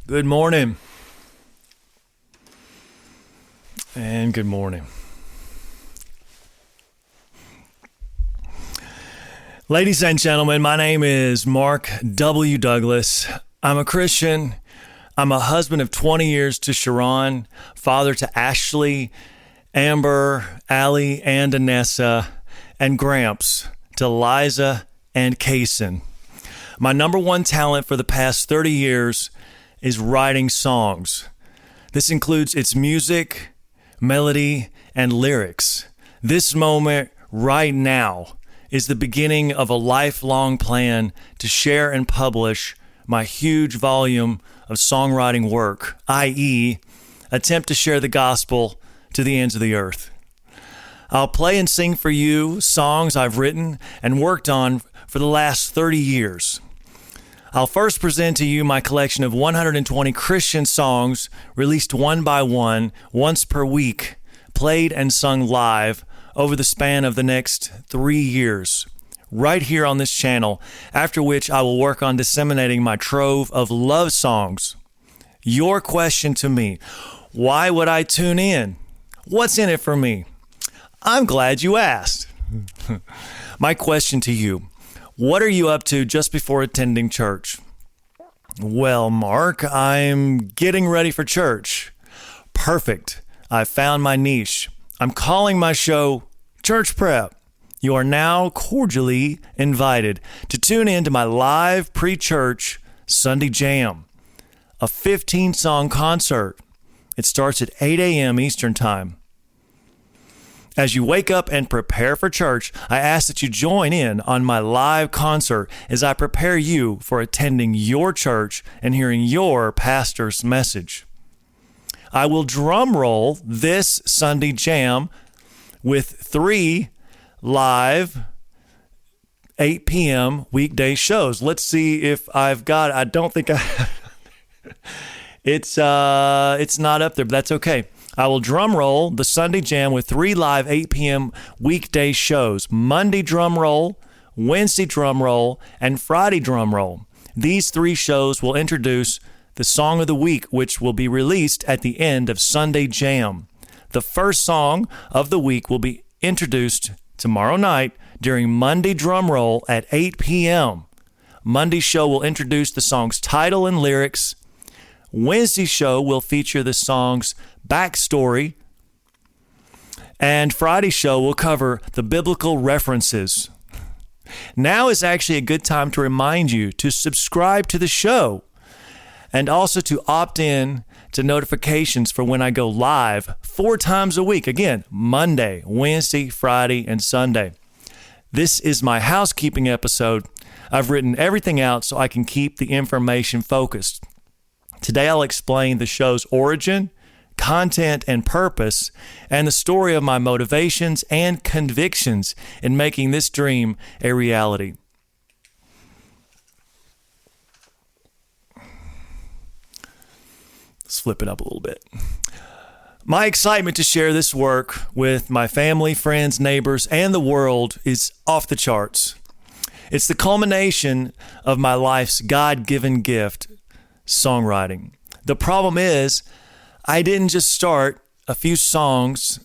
Good morning. And good morning. Ladies and gentlemen, my name is Mark W. Douglas. I'm a Christian. I'm a husband of 20 years to Sharon, father to Ashley, Amber, Allie, and Anessa, and Gramps to Liza and Kaysen. My number one talent for the past 30 years is writing songs. This includes its music, melody, and lyrics. This moment right now is the beginning of a lifelong plan to share and publish my huge volume of songwriting work, i.e., attempt to share the gospel to the ends of the earth. I'll play and sing for you songs I've written and worked on for the last 30 years. I'll first present to you my collection of 120 Christian songs released one by one, once per week, played and sung live over the span of the next 3 years, right here on this channel, after which I will work on disseminating my trove of love songs. Your question to me, why would I tune in? What's in it for me? I'm glad you asked. My question to you, what are you up to just before attending church? Well, Mark, I'm getting ready for church. Perfect. I found my niche. I'm calling my show Church Prep. You are now cordially invited to tune in to my live pre-church Sunday Jam, a 15-song concert. It starts at 8 a.m. Eastern Time. As you wake up and prepare for church, I ask that you join in on my live concert as I prepare you for attending your church and hearing your pastor's message. I will drum roll this Sunday Jam with 3 live 8 p.m. weekday shows. Let's see if I've got, I don't think I have. It's not up there, but that's okay. I will drum roll the Sunday Jam with 3 live 8 p.m. weekday shows. Monday drum roll, Wednesday drum roll, and Friday drum roll. These 3 shows will introduce the song of the week, which will be released at the end of Sunday Jam. The first song of the week will be introduced tomorrow night during Monday drum roll at 8 p.m. Monday's show will introduce the song's title and lyrics. Wednesday's show will feature the song's backstory, and Friday's show will cover the biblical references. Now is actually a good time to remind you to subscribe to the show and also to opt in to notifications for when I go live 4 times a week. Again, Monday, Wednesday, Friday, and Sunday. This is my housekeeping episode. I've written everything out so I can keep the information focused. Today I'll explain the show's origin, content, and purpose, and the story of my motivations and convictions in making this dream a reality. Let's flip it up a little bit. My excitement to share this work with my family, friends, neighbors, and the world is off the charts. It's the culmination of my life's God-given gift, songwriting. The problem is, I didn't just start a few songs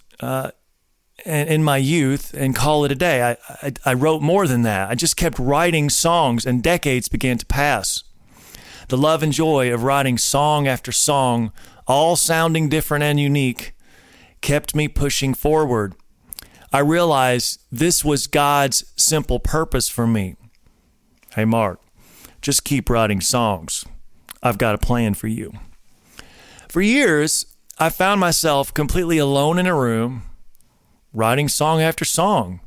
in my youth and call it a day. I wrote more than that. I just kept writing songs, and decades began to pass. The love and joy of writing song after song, all sounding different and unique, kept me pushing forward. I realized this was God's simple purpose for me. Hey, Mark, just keep writing songs. I've got a plan for you. For years, I found myself completely alone in a room, writing song after song,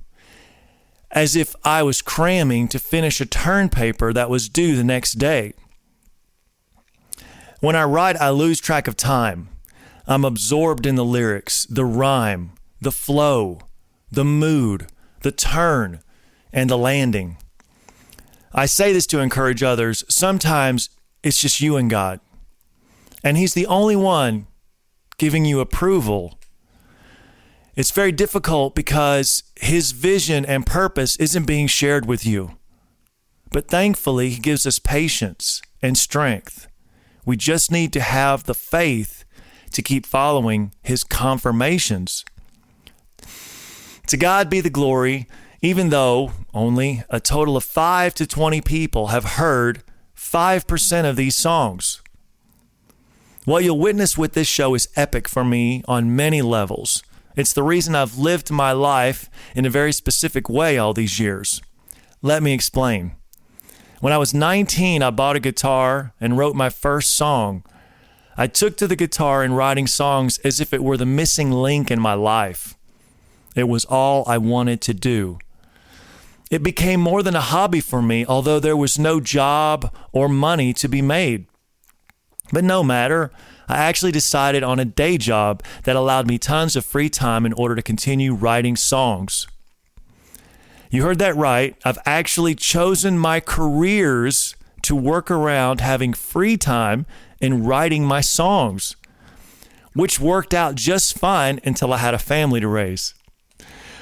as if I was cramming to finish a term paper that was due the next day. When I write, I lose track of time. I'm absorbed in the lyrics, the rhyme, the flow, the mood, the turn, and the landing. I say this to encourage others. Sometimes it's just you and God, and He's the only one giving you approval. It's very difficult because his vision and purpose isn't being shared with you. But thankfully, he gives us patience and strength. We just need to have the faith to keep following his confirmations. To God be the glory, even though only a total of 5 to 20 people have heard 5% of these songs. What you'll witness with this show is epic for me on many levels. It's the reason I've lived my life in a very specific way all these years. Let me explain. When I was 19, I bought a guitar and wrote my first song. I took to the guitar and writing songs as if it were the missing link in my life. It was all I wanted to do. It became more than a hobby for me, although there was no job or money to be made. But no matter, I actually decided on a day job that allowed me tons of free time in order to continue writing songs. You heard that right. I've actually chosen my careers to work around having free time and writing my songs, which worked out just fine until I had a family to raise.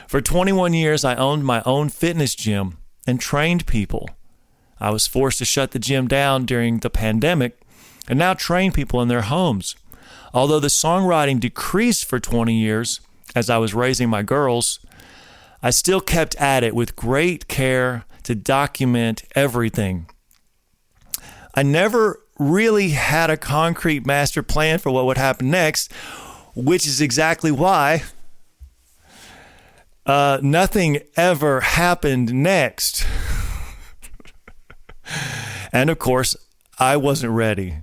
For 21 years, I owned my own fitness gym and trained people. I was forced to shut the gym down during the pandemic and now train people in their homes. Although the songwriting decreased for 20 years as I was raising my girls, I still kept at it with great care to document everything. I never really had a concrete master plan for what would happen next, which is exactly why nothing ever happened next. And of course, I wasn't ready.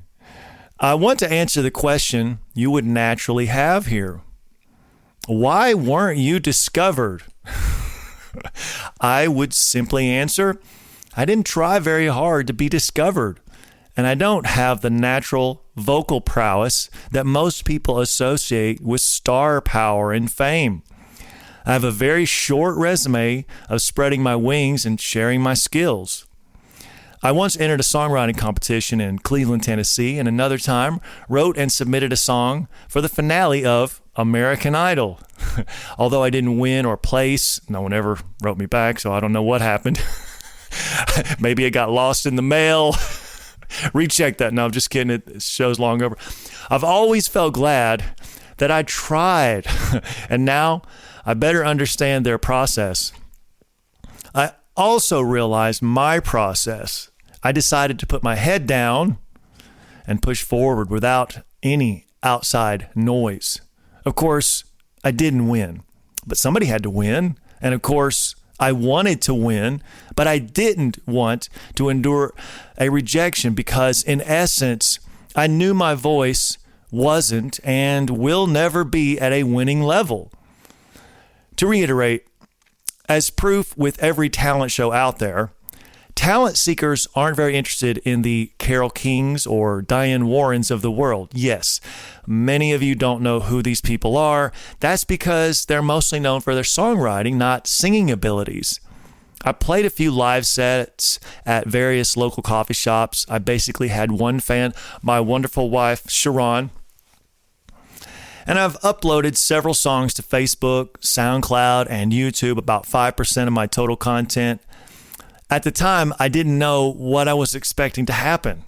I want to answer the question you would naturally have here. Why weren't you discovered? I would simply answer, I didn't try very hard to be discovered, and I don't have the natural vocal prowess that most people associate with star power and fame. I have a very short resume of spreading my wings and sharing my skills. I once entered a songwriting competition in Cleveland, Tennessee, and another time wrote and submitted a song for the finale of American Idol. Although I didn't win or place, no one ever wrote me back, so I don't know what happened. Maybe it got lost in the mail. Recheck that. No, I'm just kidding. It show's long over. I've always felt glad that I tried, and now I better understand their process. I also realized my process. I decided to put my head down and push forward without any outside noise. Of course, I didn't win, but somebody had to win. And of course, I wanted to win, but I didn't want to endure a rejection because in essence, I knew my voice wasn't and will never be at a winning level. To reiterate, as proof with every talent show out there, talent seekers aren't very interested in the Carole Kings or Diane Warrens of the world. Yes, many of you don't know who these people are. That's because they're mostly known for their songwriting, not singing abilities. I played a few live sets at various local coffee shops. I basically had one fan, my wonderful wife, Sharon. And I've uploaded several songs to Facebook, SoundCloud, and YouTube, about 5% of my total content. At the time, I didn't know what I was expecting to happen.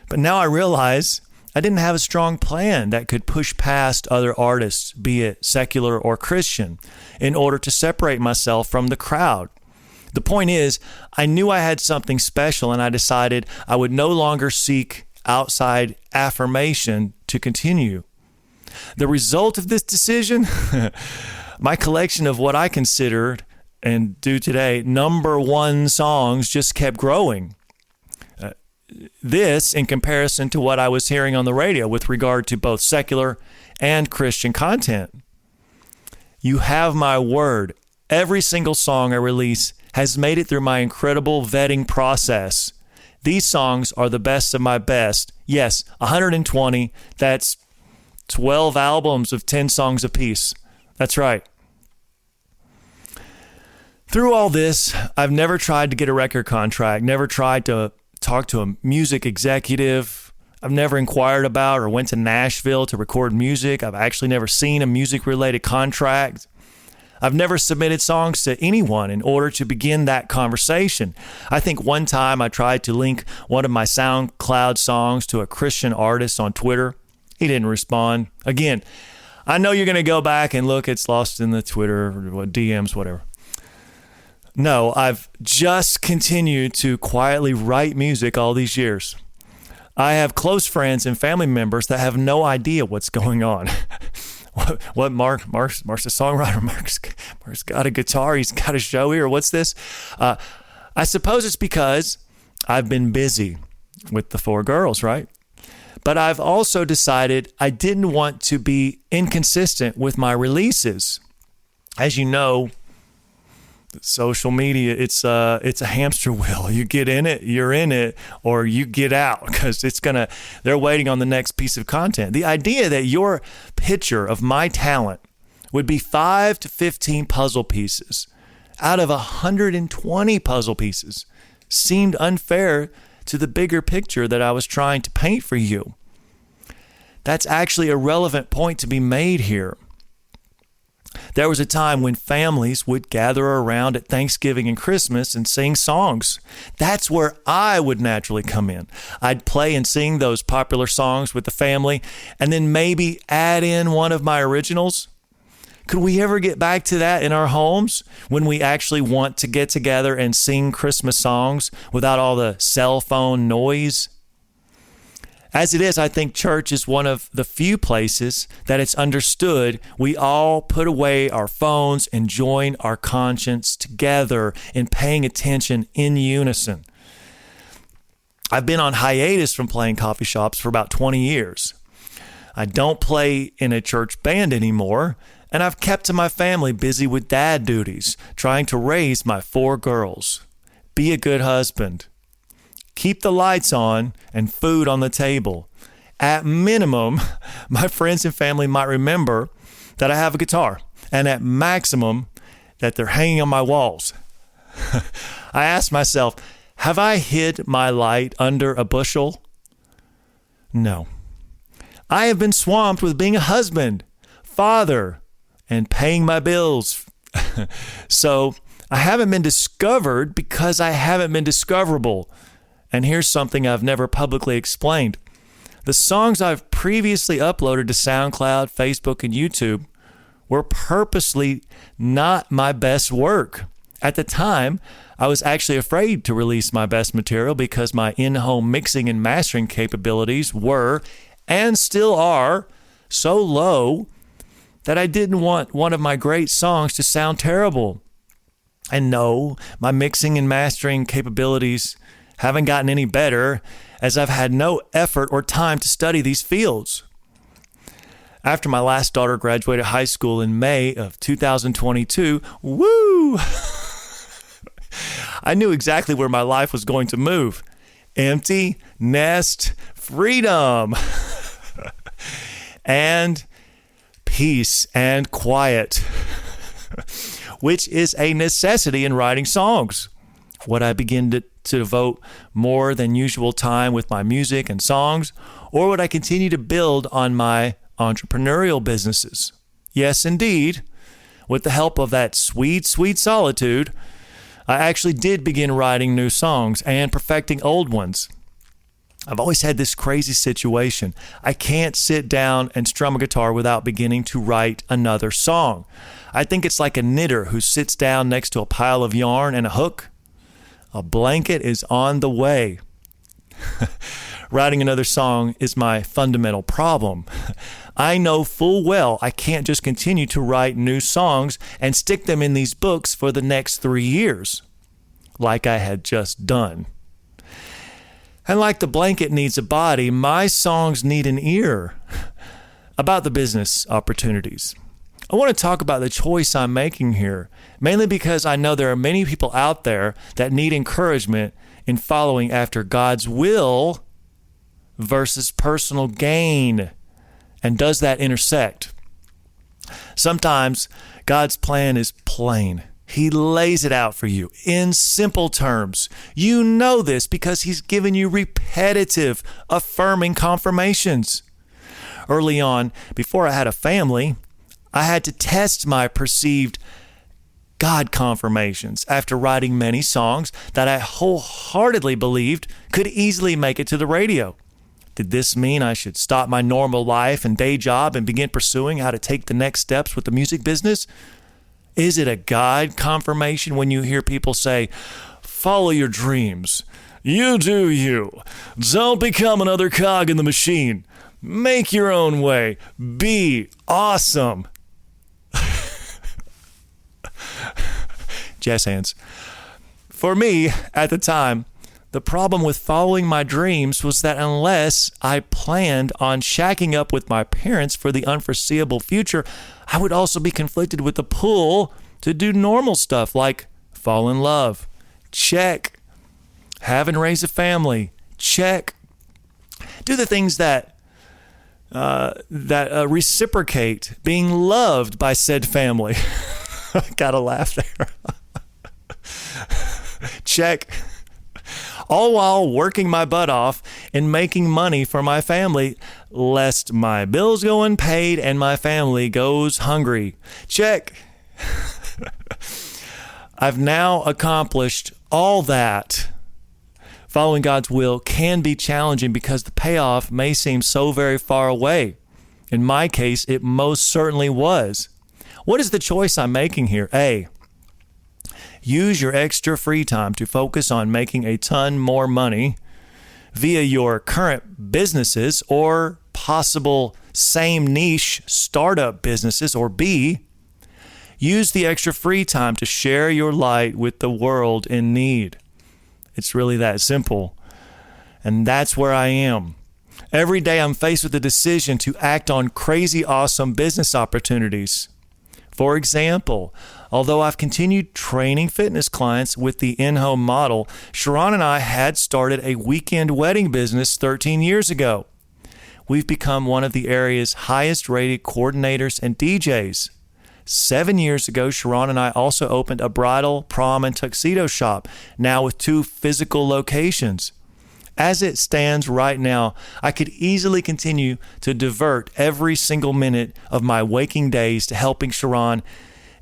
But now I realize I didn't have a strong plan that could push past other artists, be it secular or Christian, in order to separate myself from the crowd. The point is, I knew I had something special, and I decided I would no longer seek outside affirmation to continue. The result of this decision, my collection of what I considered and do today number one songs just kept growing. This in comparison to what I was hearing on the radio with regard to both secular and Christian content. You have my word. Every single song I release has made it through my incredible vetting process. These songs are the best of my best. Yes, 120. That's 12 albums of 10 songs apiece. That's right. Through all this, I've never tried to get a record contract, never tried to talk to a music executive. I've never inquired about or went to Nashville to record music. I've actually never seen a music-related contract. I've never submitted songs to anyone in order to begin that conversation. I think one time I tried to link one of my SoundCloud songs to a Christian artist on Twitter. He didn't respond. Again, I know you're going to go back and look, it's lost in the Twitter or DMs, whatever. No, I've just continued to quietly write music all these years. I have close friends and family members that have no idea what's going on. What Mark's a songwriter. Mark's got a guitar. He's got a show here. What's this? I suppose it's because I've been busy with the 4 girls, right? But I've also decided I didn't want to be inconsistent with my releases. As you know, social media, it's a hamster wheel. You get in it, you're in it, or you get out, because they're waiting on the next piece of content. The idea that your picture of my talent would be 5 to 15 puzzle pieces out of 120 puzzle pieces seemed unfair to the bigger picture that I was trying to paint for you. That's actually a relevant point to be made here. There was a time when families would gather around at Thanksgiving and Christmas and sing songs. That's where I would naturally come in. I'd play and sing those popular songs with the family and then maybe add in one of my originals. Could we ever get back to that in our homes when we actually want to get together and sing Christmas songs without all the cell phone noise? As it is, I think church is one of the few places that it's understood we all put away our phones and join our conscience together in paying attention in unison. I've been on hiatus from playing coffee shops for about 20 years. I don't play in a church band anymore, and I've kept my family busy with dad duties, trying to raise my 4 girls. Be a good husband. Keep the lights on and food on the table. At minimum, my friends and family might remember that I have a guitar, and at maximum, that they're hanging on my walls. I ask myself, have I hid my light under a bushel? No. I have been swamped with being a husband, father, and paying my bills. So I haven't been discovered because I haven't been discoverable. And here's something I've never publicly explained. The songs I've previously uploaded to SoundCloud, Facebook, and YouTube were purposely not my best work. At the time, I was actually afraid to release my best material because my in-home mixing and mastering capabilities were, and still are, so low that I didn't want one of my great songs to sound terrible. And no, my mixing and mastering capabilities haven't gotten any better, as I've had no effort or time to study these fields. After my last daughter graduated high school in May of 2022, I knew exactly where my life was going to move. Empty nest freedom. And peace and quiet, which is a necessity in writing songs. Would I begin to devote more than usual time with my music and songs, or would I continue to build on my entrepreneurial businesses? Yes, indeed. With the help of that sweet, sweet solitude, I actually did begin writing new songs and perfecting old ones. I've always had this crazy situation. I can't sit down and strum a guitar without beginning to write another song. I think it's like a knitter who sits down next to a pile of yarn and a hook. A blanket is on the way. Writing another song is my fundamental problem. I know full well I can't just continue to write new songs and stick them in these books for the next 3 years, like I had just done. And like the blanket needs a body, my songs need an ear. About the business opportunities, I want to talk about the choice I'm making here, mainly because I know there are many people out there that need encouragement in following after God's will versus personal gain. And does that intersect? Sometimes God's plan is plain. He lays it out for you in simple terms. You know this because He's given you repetitive, affirming confirmations. Early on, before I had a family, I had to test my perceived God confirmations after writing many songs that I wholeheartedly believed could easily make it to the radio. Did this mean I should stop my normal life and day job and begin pursuing how to take the next steps with the music business? Is it a God confirmation when you hear people say, follow your dreams, you do you, don't become another cog in the machine, make your own way, be awesome? Jazz hands. For me, at the time, the problem with following my dreams was that unless I planned on shacking up with my parents for the unforeseeable future, I would also be conflicted with the pull to do normal stuff like fall in love, check, have and raise a family, check, do the things that reciprocate being loved by said family. Gotta laugh there. Check. All while working my butt off and making money for my family, lest my bills go unpaid and my family goes hungry. Check. I've now accomplished all that. Following God's will can be challenging because the payoff may seem so very far away. In my case, it most certainly was. What is the choice I'm making here? A, use your extra free time to focus on making a ton more money via your current businesses or possible same niche startup businesses. Or B, use the extra free time to share your light with the world in need. It's really that simple. And that's where I am. Every day I'm faced with the decision to act on crazy awesome business opportunities. For example, although I've continued training fitness clients with the in-home model, Sharon and I had started a weekend wedding business 13 years ago. We've become one of the area's highest rated coordinators and DJs. 7 years ago, Sharon and I also opened a bridal, prom, and tuxedo shop, now with 2 physical locations. As it stands right now, I could easily continue to divert every single minute of my waking days to helping Sharon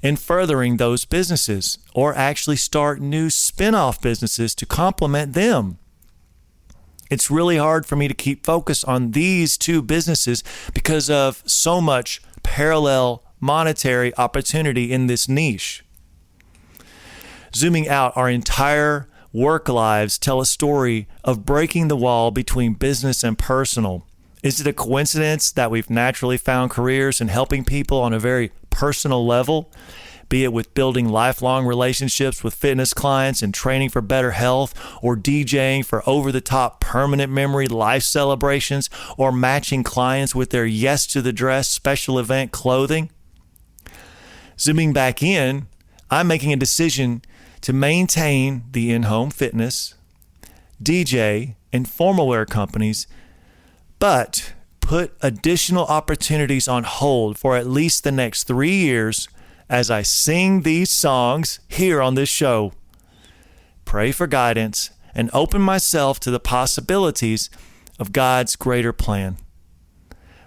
in furthering those businesses, or actually start new spin-off businesses to complement them. It's really hard for me to keep focus on these 2 businesses because of so much parallel monetary opportunity in this niche. Zooming out, our entire work lives tell a story of breaking the wall between business and personal. Is it a coincidence that we've naturally found careers in helping people on a very personal level, be it with building lifelong relationships with fitness clients and training for better health, or DJing for over-the-top permanent memory life celebrations, or matching clients with their yes to the dress special event clothing? Zooming back in, I'm making a decision to maintain the in-home fitness, DJ, and formal wear companies, but put additional opportunities on hold for at least the next 3 years as I sing these songs here on this show, pray for guidance, and open myself to the possibilities of God's greater plan.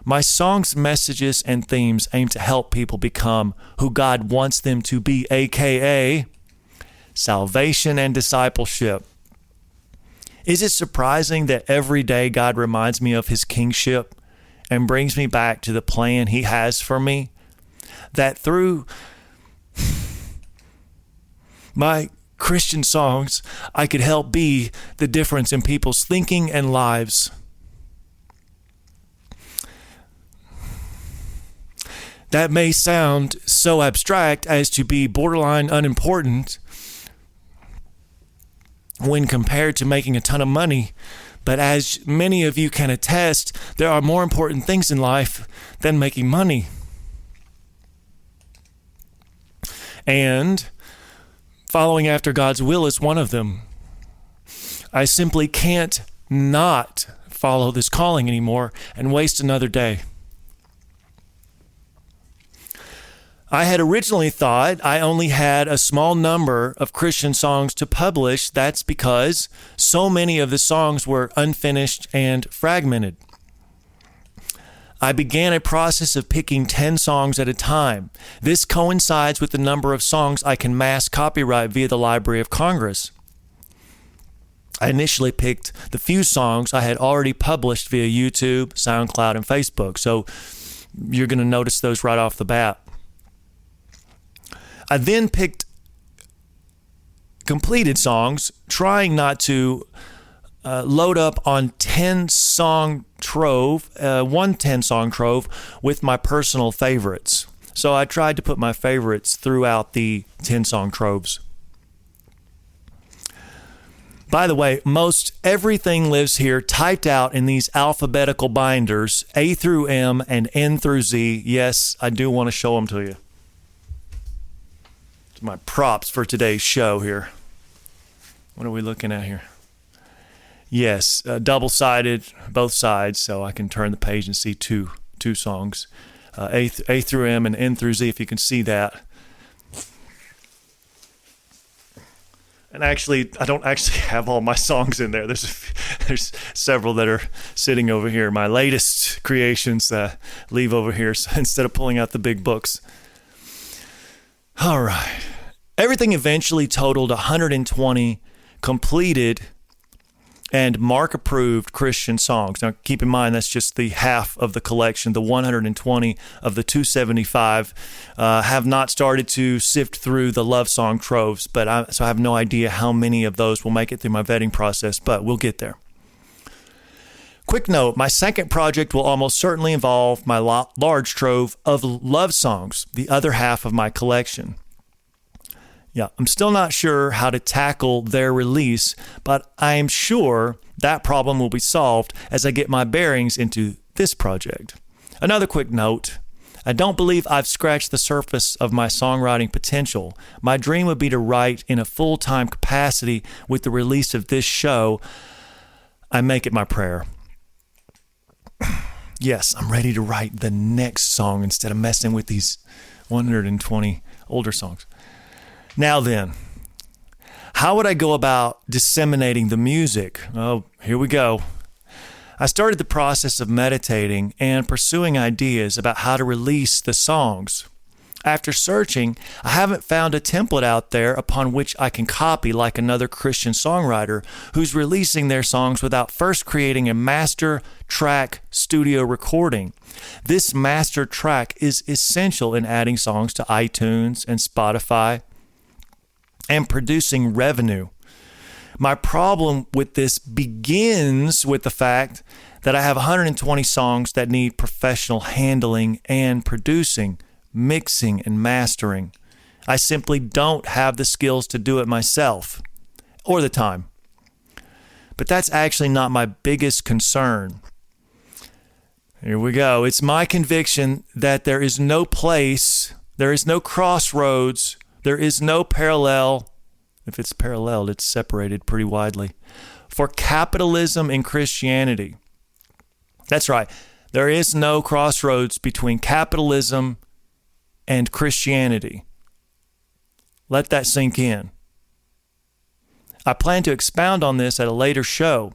My songs, messages, and themes aim to help people become who God wants them to be, aka salvation and discipleship. Is it surprising that every day God reminds me of his kingship and brings me back to the plan he has for me? That through my Christian songs, I could help be the difference in people's thinking and lives. That may sound so abstract as to be borderline unimportant when compared to making a ton of money, but as many of you can attest, there are more important things in life than making money. And following after God's will is one of them. I simply can't not follow this calling anymore and waste another day. I had originally thought I only had a small number of Christian songs to publish. That's because so many of the songs were unfinished and fragmented. I began a process of picking 10 songs at a time. This coincides with the number of songs I can mass copyright via the Library of Congress. I initially picked the few songs I had already published via YouTube, SoundCloud, and Facebook, so you're going to notice those right off the bat. I then picked completed songs, trying not to load up on one 10-song trove with my personal favorites. So I tried to put my favorites throughout the 10-song troves. By the way, most everything lives here typed out in these alphabetical binders, A through M and N through Z. Yes, I do want to show them to you. It's my props for today's show here. What are we looking at here? Yes, double-sided, both sides, so I can turn the page and see two songs. A through M and N through Z, if you can see that. And actually, I don't actually have all my songs in there. There's several that are sitting over here. My latest creations leave over here instead of pulling out the big books. All right. Everything eventually totaled 120 completed and Mark-approved Christian songs. Now, keep in mind, that's just the half of the collection. The 120 of the 275 have not started to sift through the love song troves, so I have no idea how many of those will make it through my vetting process, but we'll get there. Quick note, my second project will almost certainly involve my large trove of love songs, the other half of my collection. Yeah, I'm still not sure how to tackle their release, but I am sure that problem will be solved as I get my bearings into this project. Another quick note, I don't believe I've scratched the surface of my songwriting potential. My dream would be to write in a full-time capacity. With the release of this show, I make it my prayer. Yes, I'm ready to write the next song instead of messing with these 120 older songs. Now then, how would I go about disseminating the music? Oh, here we go. I started the process of meditating and pursuing ideas about how to release the songs. After searching, I haven't found a template out there upon which I can copy like another Christian songwriter who's releasing their songs without first creating a master track studio recording. This master track is essential in adding songs to iTunes and Spotify and producing revenue. My problem with this begins with the fact that I have 120 songs that need professional handling and producing, mixing, and mastering. I simply don't have the skills to do it myself, or the time. But that's actually not my biggest concern. Here we go. It's my conviction that there is no place, there is no crossroads, there is no parallel. If it's paralleled, it's separated pretty widely. For capitalism and Christianity. That's right. There is no crossroads between capitalism and Christianity. Let that sink in. I plan to expound on this at a later show.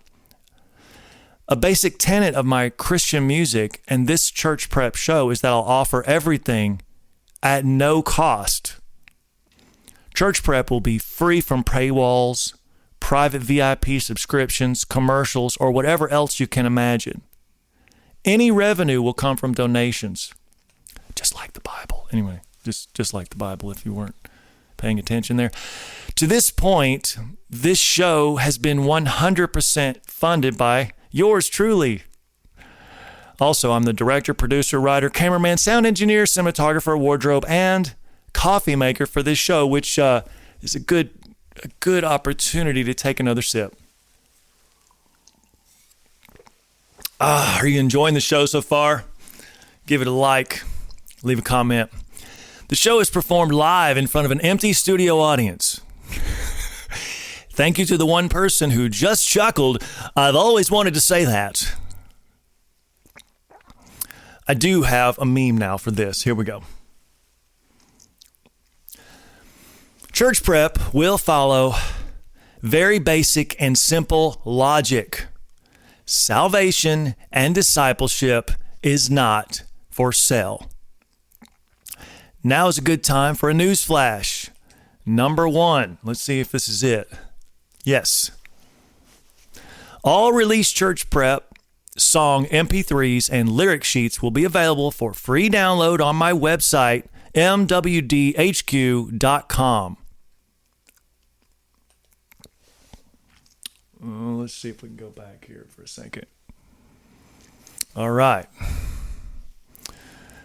A basic tenet of my Christian music and this church prep show is that I'll offer everything at no cost. Church prep will be free from paywalls, private VIP subscriptions, commercials, or whatever else you can imagine. Any revenue will come from donations, just like the Bible. Anyway, just like the Bible if you weren't paying attention there. To this point, this show has been 100% funded by yours truly. Also, I'm the director, producer, writer, cameraman, sound engineer, cinematographer, wardrobe, and coffee maker for this show, which is a good opportunity to take another sip. Are you enjoying the show so far? Give it a like, leave a comment. The show is performed live in front of an empty studio audience. Thank you to the one person who just chuckled. I've always wanted to say that. I do have a meme now for this. Here we go. Church prep will follow very basic and simple logic. Salvation and discipleship is not for sale. Now is a good time for a news flash. Number 1. Let's see if this is it. Yes. All released church prep, song MP3s, and lyric sheets will be available for free download on my website, MWDHQ.com. Let's see if we can go back here for a second. All right.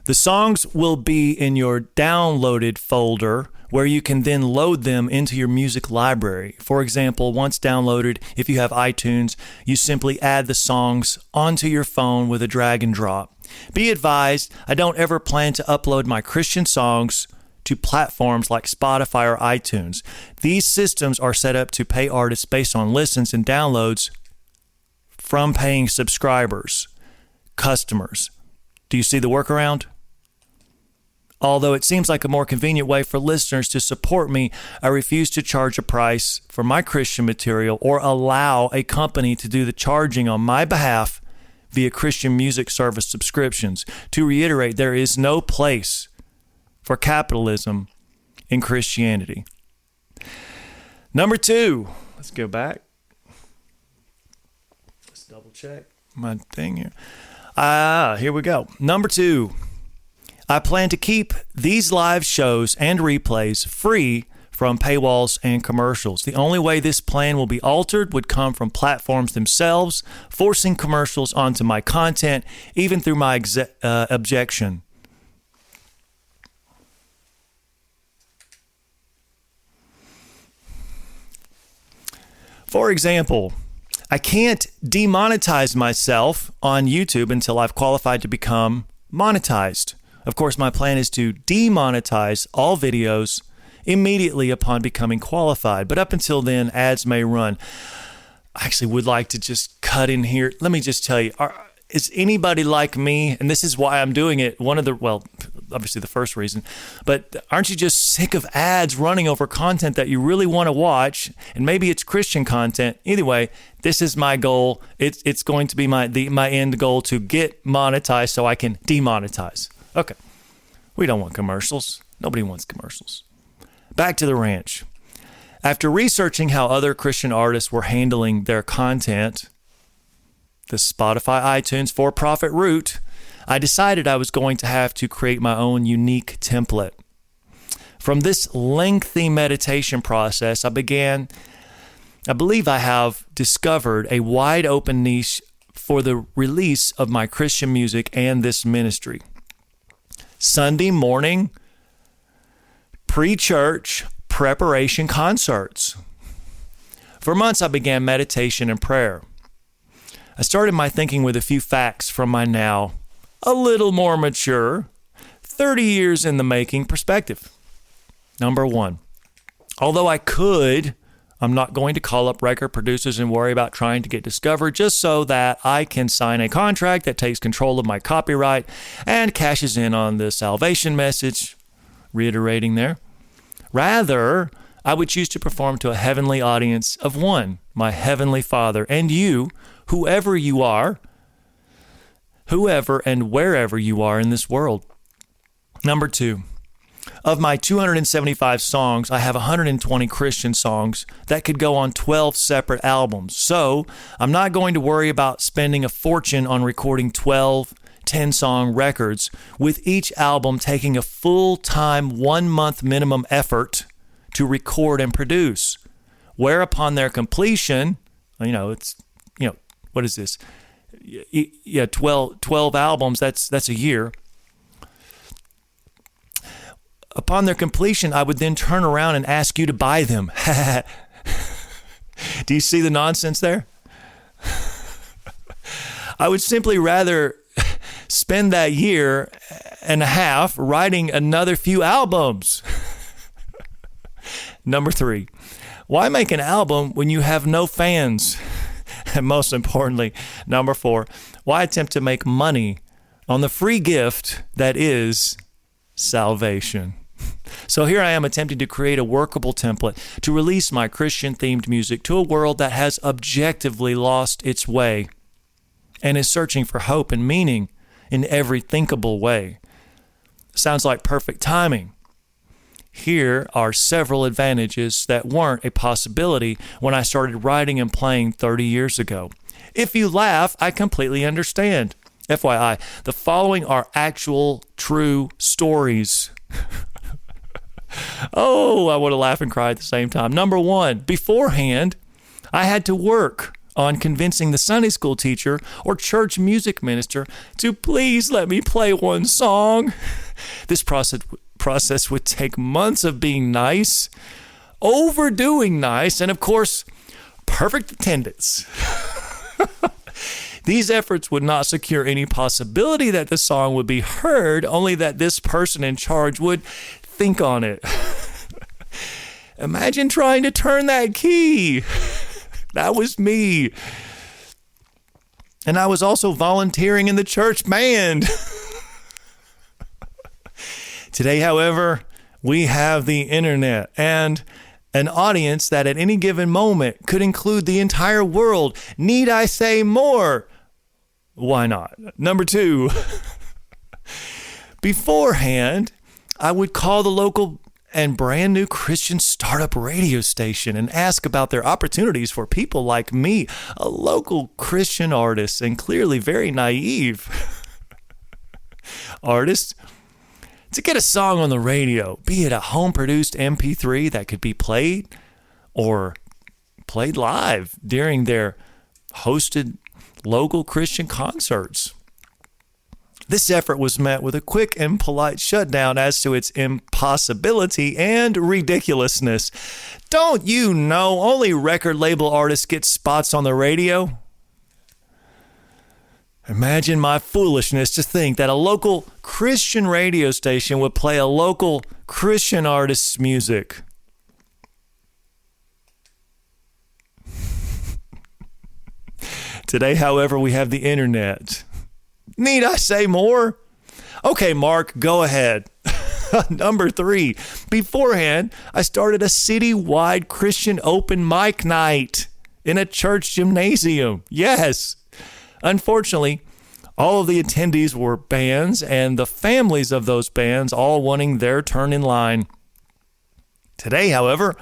The songs will be in your downloaded folder where you can then load them into your music library. For example, once downloaded, if you have iTunes, you simply add the songs onto your phone with a drag and drop. Be advised, I don't ever plan to upload my Christian songs to platforms like Spotify or iTunes. These systems are set up to pay artists based on listens and downloads from paying subscribers, customers. Do you see the workaround? Although it seems like a more convenient way for listeners to support me, I refuse to charge a price for my Christian material or allow a company to do the charging on my behalf via Christian music service subscriptions. To reiterate, there is no place for capitalism in Christianity. Number 2, let's go back. Let's double check my thing here. Here we go. Number 2, I plan to keep these live shows and replays free from paywalls and commercials. The only way this plan will be altered would come from platforms themselves, forcing commercials onto my content, even through my objection. For example, I can't demonetize myself on YouTube until I've qualified to become monetized. Of course, my plan is to demonetize all videos immediately upon becoming qualified. But up until then, ads may run. I actually would like to just cut in here. Let me just tell you, is anybody like me? And this is why I'm doing it. Obviously the first reason, but aren't you just sick of ads running over content that you really want to watch? And maybe it's Christian content. Either way, this is my goal. It's going to be my end goal to get monetized so I can demonetize. Okay. We don't want commercials. Nobody wants commercials. Back to the ranch. After researching how other Christian artists were handling their content, the Spotify, iTunes for-profit route, I decided I was going to have to create my own unique template. From this lengthy meditation process, I believe I have discovered a wide open niche for the release of my Christian music and this ministry. Sunday morning, pre-church preparation concerts. For months, I began meditation and prayer. I started my thinking with a few facts from my now a little more mature, 30 years in the making perspective. Number 1, although I'm not going to call up record producers and worry about trying to get discovered just so that I can sign a contract that takes control of my copyright and cashes in on the salvation message, reiterating there. Rather, I would choose to perform to a heavenly audience of one, my heavenly Father, and you, whoever and wherever you are in this world. Number 2, of my 275 songs, I have 120 Christian songs that could go on 12 separate albums. So I'm not going to worry about spending a fortune on recording 12 10-song records, with each album taking a full-time 1-month minimum effort to record and produce. Where upon their completion, what is this? 12 albums, that's a year. Upon their completion, I would then turn around and ask you to buy them. Do you see the nonsense there? I would simply rather spend that year and a half writing another few albums. Number 3, why make an album when you have no fans? And most importantly, number 4, why attempt to make money on the free gift that is salvation? So here I am attempting to create a workable template to release my Christian-themed music to a world that has objectively lost its way and is searching for hope and meaning in every thinkable way. Sounds like perfect timing. Here are several advantages that weren't a possibility when I started writing and playing 30 years ago. If you laugh, I completely understand. FYI, the following are actual, true stories. Oh, I want to laugh and cry at the same time. Number one, beforehand, I had to work on convincing the Sunday school teacher or church music minister to please let me play one song. This process would take months of being nice, overdoing nice, and of course, perfect attendance. These efforts would not secure any possibility that the song would be heard, only that this person in charge would think on it. Imagine trying to turn that key. That was me. And I was also volunteering in the church band. Today, however, we have the internet and an audience that at any given moment could include the entire world. Need I say more? Why not? Number two, beforehand, I would call the local and brand new Christian startup radio station and ask about their opportunities for people like me, a local Christian artist and clearly very naive artist, to get a song on the radio, be it a home-produced MP3 that could be played or played live during their hosted local Christian concerts. This effort was met with a quick and polite shutdown as to its impossibility and ridiculousness. Don't you know only record label artists get spots on the radio? Imagine my foolishness to think that a local Christian radio station would play a local Christian artist's music. Today, however, we have the internet. Need I say more? Okay, Mark, go ahead. Number three, beforehand, I started a citywide Christian open mic night in a church gymnasium. Yes. Unfortunately, all of the attendees were bands and the families of those bands all wanting their turn in line. Today, however,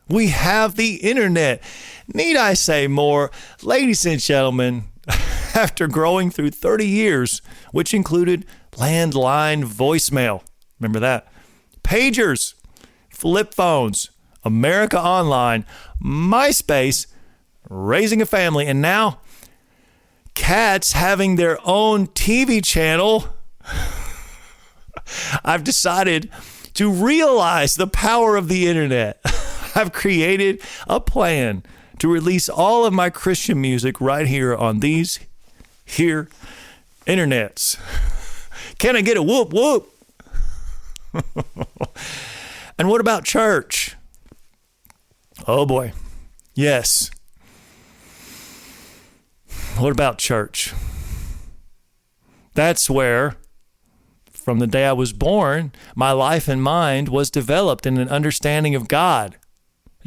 we have the internet. Need I say more? Ladies and gentlemen, after growing through 30 years, which included landline voicemail, remember that, pagers, flip phones, America Online, MySpace, raising a family, and now cats having their own TV channel, I've decided to realize the power of the internet. I've created a plan to release all of my Christian music right here on these here internets. Can I get a whoop whoop? And what about church? Oh boy. Yes. What about church? That's where, from the day I was born, my life and mind was developed in an understanding of God,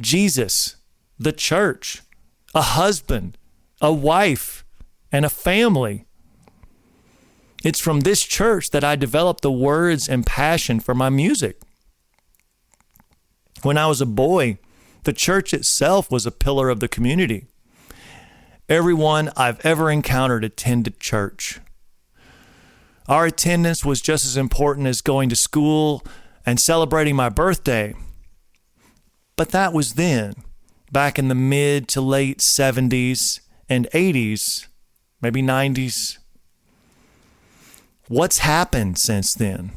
Jesus, the church, a husband, a wife, and a family. It's from this church that I developed the words and passion for my music. When I was a boy, the church itself was a pillar of the community. Everyone I've ever encountered attended church. Our attendance was just as important as going to school and celebrating my birthday. But that was then, back in the mid to late 70s and 80s, maybe 90s. What's happened since then?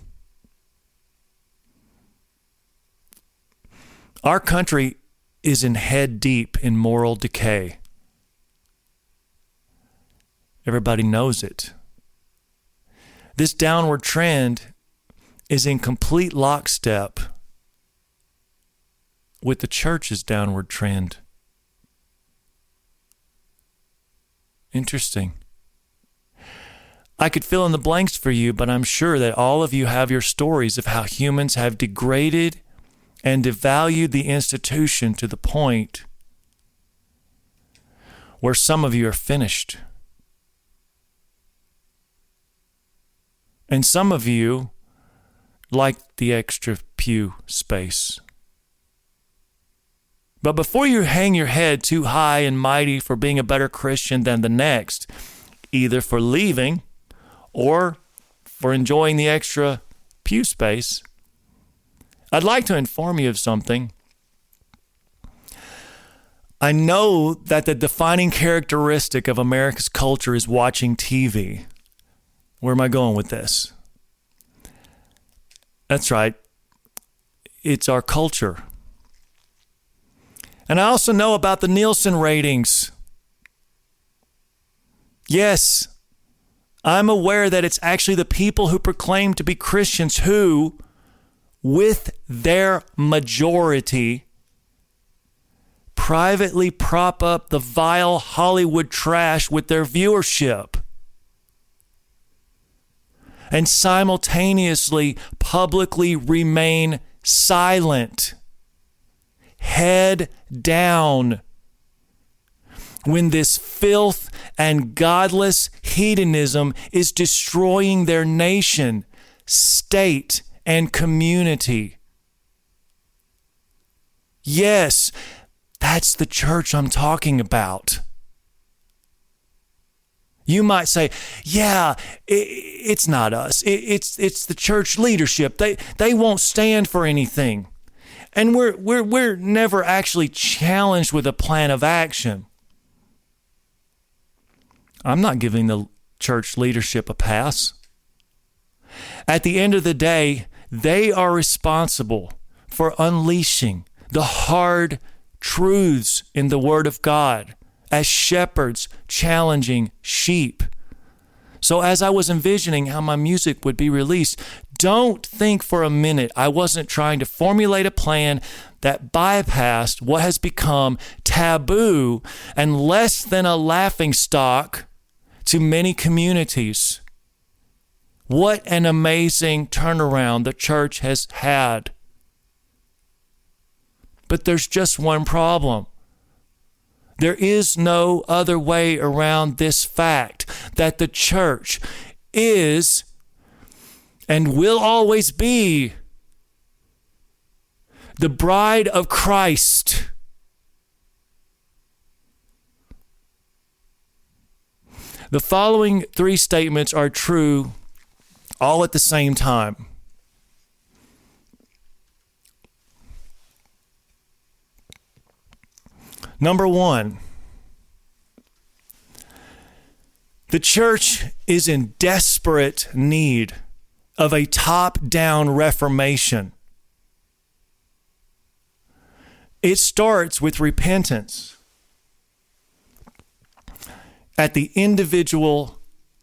Our country is in head deep in moral decay. Everybody knows it. This downward trend is in complete lockstep with the church's downward trend. Interesting. I could fill in the blanks for you, but I'm sure that all of you have your stories of how humans have degraded and devalued the institution to the point where some of you are finished. And some of you like the extra pew space. But before you hang your head too high and mighty for being a better Christian than the next, either for leaving or for enjoying the extra pew space, I'd like to inform you of something. I know that the defining characteristic of America's culture is watching TV. Where am I going with this? That's right. It's our culture. And I also know about the Nielsen ratings. Yes, I'm aware that it's actually the people who proclaim to be Christians who, with their majority, privately prop up the vile Hollywood trash with their viewership and simultaneously publicly remain silent, head down, when this filth and godless hedonism is destroying their nation, state, and community. Yes, that's the church I'm talking about. You might say, yeah, it's not us. It's the church leadership. They won't stand for anything. And we're never actually challenged with a plan of action. I'm not giving the church leadership a pass. At the end of the day, they are responsible for unleashing the hard truths in the Word of God as shepherds challenging sheep. So as I was envisioning how my music would be released, don't think for a minute I wasn't trying to formulate a plan that bypassed what has become taboo and less than a laughingstock to many communities. What an amazing turnaround the church has had. But there's just one problem. There is no other way around this fact that the church is and will always be the bride of Christ. The following three statements are true all at the same time. Number one, the church is in desperate need of a top-down reformation. It starts with repentance at the individual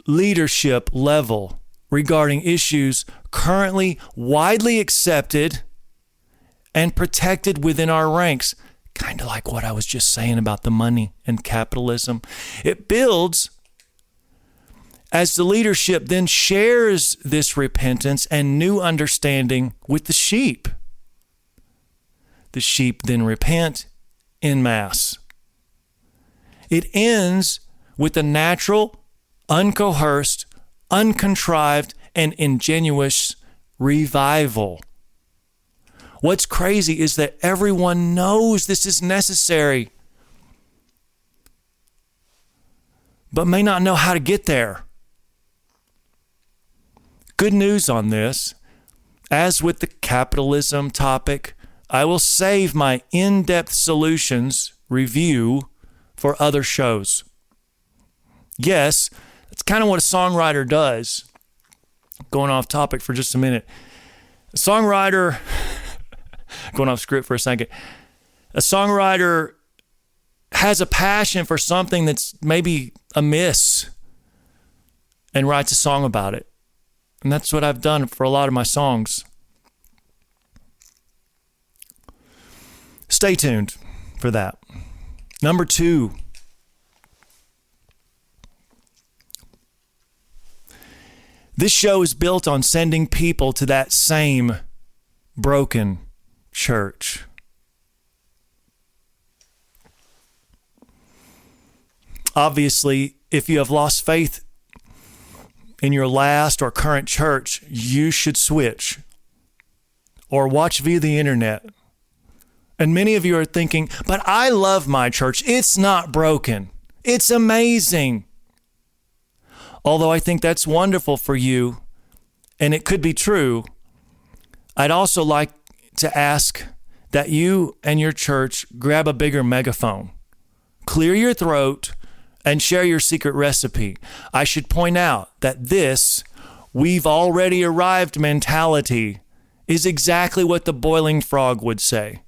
leadership level regarding issues currently widely accepted and protected within our ranks. Kind of like what I was just saying about the money and capitalism. It builds as the leadership then shares this repentance and new understanding with the sheep. The sheep then repent en masse. It ends with a natural, uncoerced, uncontrived, and ingenuous revival. What's crazy is that everyone knows this is necessary, but may not know how to get there. Good news on this. As with the capitalism topic, I will save my in-depth solutions review for other shows. Yes, that's kind of what a songwriter does. Going off topic for just a minute. A songwriter, going off script for a second. A songwriter has a passion for something that's maybe amiss and writes a song about it. And that's what I've done for a lot of my songs. Stay tuned for that. Number two, this show is built on sending people to that same broken church. Obviously, if you have lost faith in your last or current church, you should switch or watch via the internet. And many of you are thinking, but I love my church. It's not broken. It's amazing. Although I think that's wonderful for you, and it could be true, I'd also like to ask that you and your church grab a bigger megaphone, clear your throat, and share your secret recipe. I should point out that this "we've already arrived" mentality is exactly what the boiling frog would say.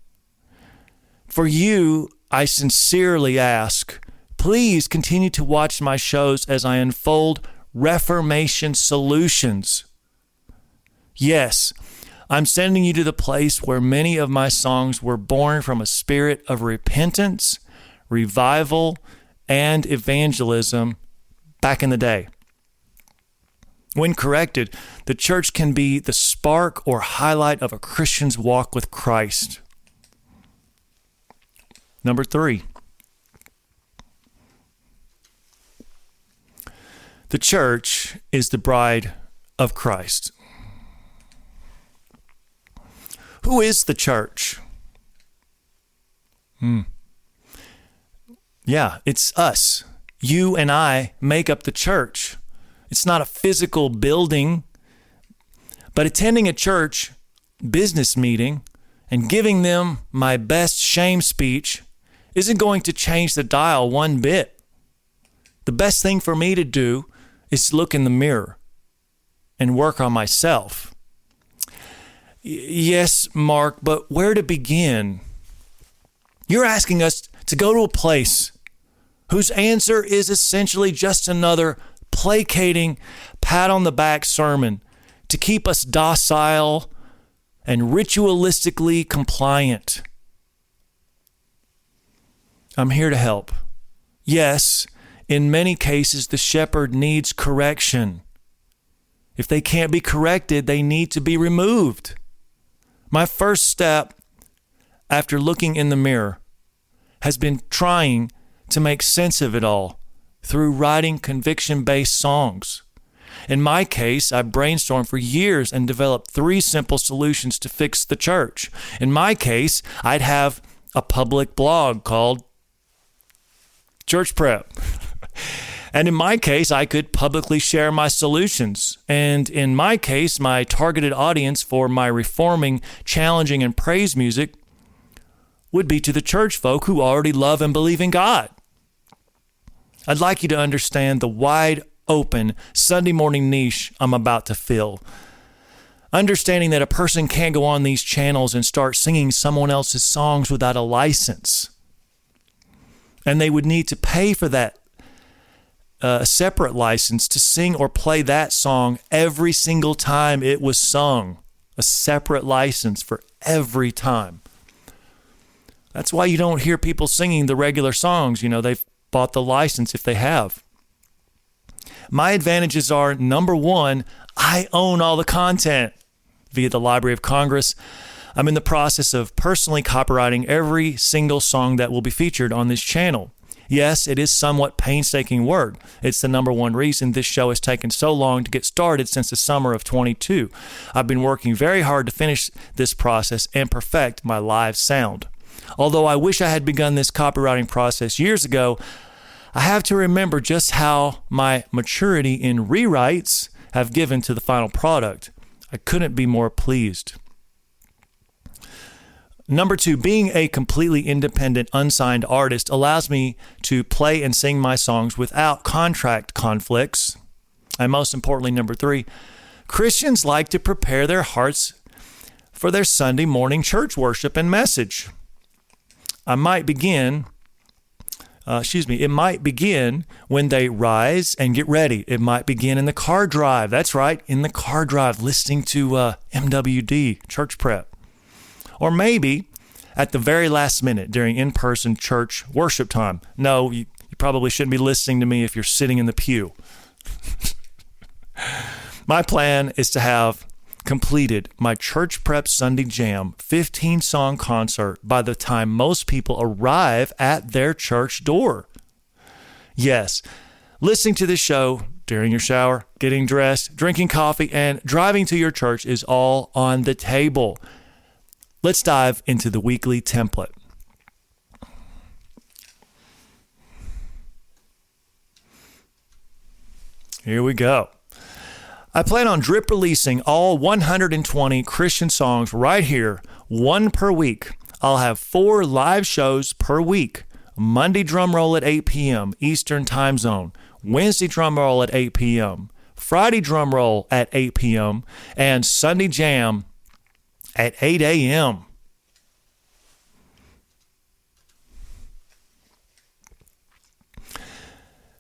For you, I sincerely ask, please continue to watch my shows as I unfold Reformation solutions. Yes, I'm sending you to the place where many of my songs were born from a spirit of repentance, revival, and evangelism back in the day. When corrected, the church can be the spark or highlight of a Christian's walk with Christ. Number 3. The church is the bride of Christ. Who is the church? Yeah, it's us. You and I make up the church. It's not a physical building, but attending a church business meeting and giving them my best shame speech isn't going to change the dial one bit. The best thing for me to do is look in the mirror and work on myself. Yes, Mark, but where to begin? You're asking us to go to a place whose answer is essentially just another placating, pat on the back sermon to keep us docile and ritualistically compliant. I'm here to help. Yes, in many cases, the shepherd needs correction. If they can't be corrected, they need to be removed. My first step after looking in the mirror has been trying to make sense of it all through writing conviction-based songs. In my case, I brainstormed for years and developed 3 simple solutions to fix the church. In my case, I'd have a public blog called Church Prep. And in my case, I could publicly share my solutions. And in my case, my targeted audience for my reforming, challenging, and praise music would be to the church folk who already love and believe in God. I'd like you to understand the wide open Sunday morning niche I'm about to fill. Understanding that a person can't go on these channels and start singing someone else's songs without a license. And they would need to pay for that a separate license to sing or play that song every single time it was sung. A separate license for every time. That's why you don't hear people singing the regular songs. They've bought the license if they have. My advantages are, number 1, I own all the content via the Library of Congress. I'm in the process of personally copywriting every single song that will be featured on this channel. Yes, it is somewhat painstaking work. It's the number 1 reason this show has taken so long to get started since the summer of 22. I've been working very hard to finish this process and perfect my live sound. Although I wish I had begun this copywriting process years ago, I have to remember just how my maturity in rewrites have given to the final product. I couldn't be more pleased. Number 2, being a completely independent, unsigned artist allows me to play and sing my songs without contract conflicts. And most importantly, number 3, Christians like to prepare their hearts for their Sunday morning church worship and message. It might begin when they rise and get ready. It might begin in the car drive. That's right, in the car drive, listening to MWD, Church Prep. Or maybe at the very last minute during in-person church worship time. No, you probably shouldn't be listening to me if you're sitting in the pew. My plan is to have completed my Church Prep Sunday Jam 15-song concert by the time most people arrive at their church door. Yes, listening to this show during your shower, getting dressed, drinking coffee, and driving to your church is all on the table. Let's dive into the weekly template. Here we go. I plan on drip releasing all 120 Christian songs right here, one per week. I'll have 4 live shows per week. Monday Drumroll at 8 p.m. Eastern Time Zone. Wednesday Drumroll at 8 p.m. Friday Drumroll at 8 p.m. And Sunday Jam at 8 a.m.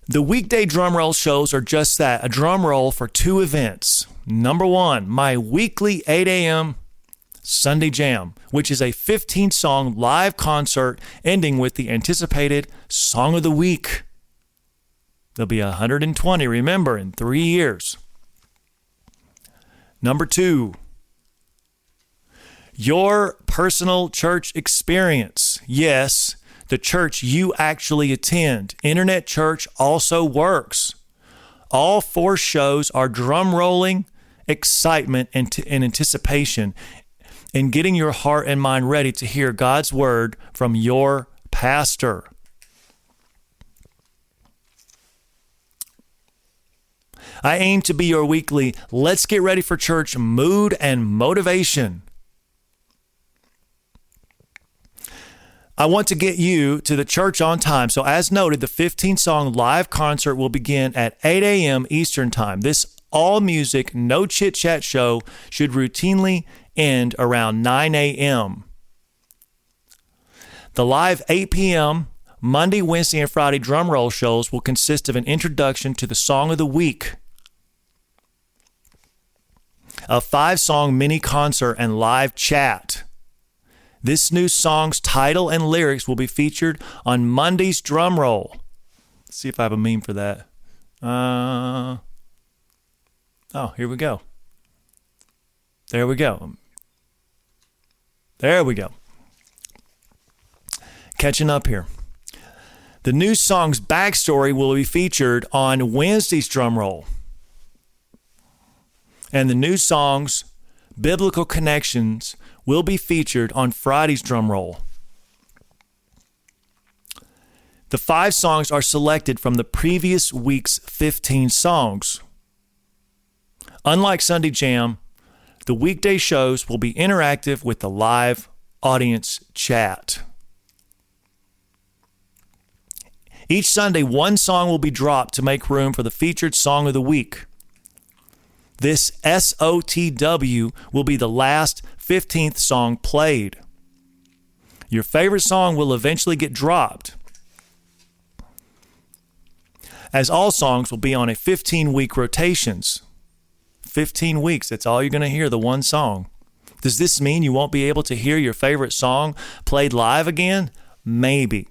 The weekday Drumroll shows are just that, a drum roll for 2 events. Number 1, my weekly 8 a.m. Sunday Jam, which is a 15-song live concert ending with the anticipated Song of the Week. There'll be 120, remember, in 3 years. Number 2, your personal church experience. Yes, the church you actually attend. Internet church also works. All 4 shows are drum rolling, excitement, and anticipation, and getting your heart and mind ready to hear God's word from your pastor. I aim to be your weekly let's get ready for church mood and motivation. I want to get you to the church on time. So as noted, the 15-song live concert will begin at 8 a.m. Eastern Time. This all-music, no chit-chat show should routinely end around 9 a.m. The live 8 p.m. Monday, Wednesday, and Friday drum roll shows will consist of an introduction to the Song of the Week, a 5-song mini concert, and live chat. This new song's title and lyrics will be featured on Monday's Drumroll. Let's see if I have a meme for that. Here we go. There we go. There we go. Catching up here. The new song's backstory will be featured on Wednesday's Drumroll. And the new song's biblical connections will be featured on Friday's Drumroll. The 5 songs are selected from the previous week's 15 songs. Unlike Sunday Jam, the weekday shows will be interactive with the live audience chat. Each Sunday, 1 song will be dropped to make room for the featured Song of the Week. This SOTW will be the last 15th song played. Your favorite song will eventually get dropped, as all songs will be on a 15-week rotations. 15 weeks, that's all you're going to hear, the one song. Does this mean you won't be able to hear your favorite song played live again? Maybe.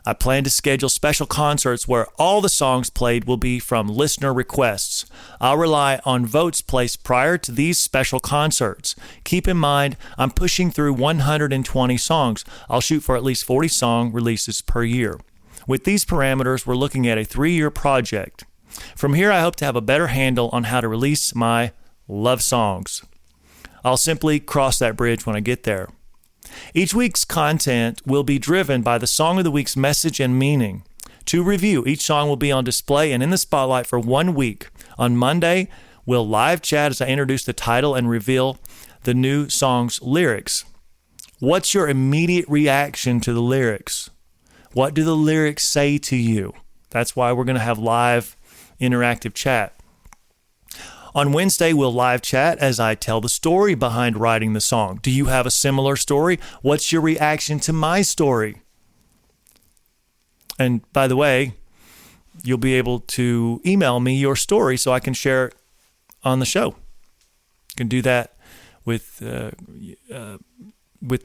I plan to schedule special concerts where all the songs played will be from listener requests. I'll rely on votes placed prior to these special concerts. Keep in mind, I'm pushing through 120 songs. I'll shoot for at least 40 song releases per year. With these parameters, we're looking at a 3-year project. From here, I hope to have a better handle on how to release my love songs. I'll simply cross that bridge when I get there. Each week's content will be driven by the Song of the Week's message and meaning. To review, each song will be on display and in the spotlight for 1 week. On Monday, we'll live chat as I introduce the title and reveal the new song's lyrics. What's your immediate reaction to the lyrics? What do the lyrics say to you? That's why we're going to have live interactive chat. On Wednesday, we'll live chat as I tell the story behind writing the song. Do you have a similar story? What's your reaction to my story? And by the way, you'll be able to email me your story so I can share it on the show. You can do that with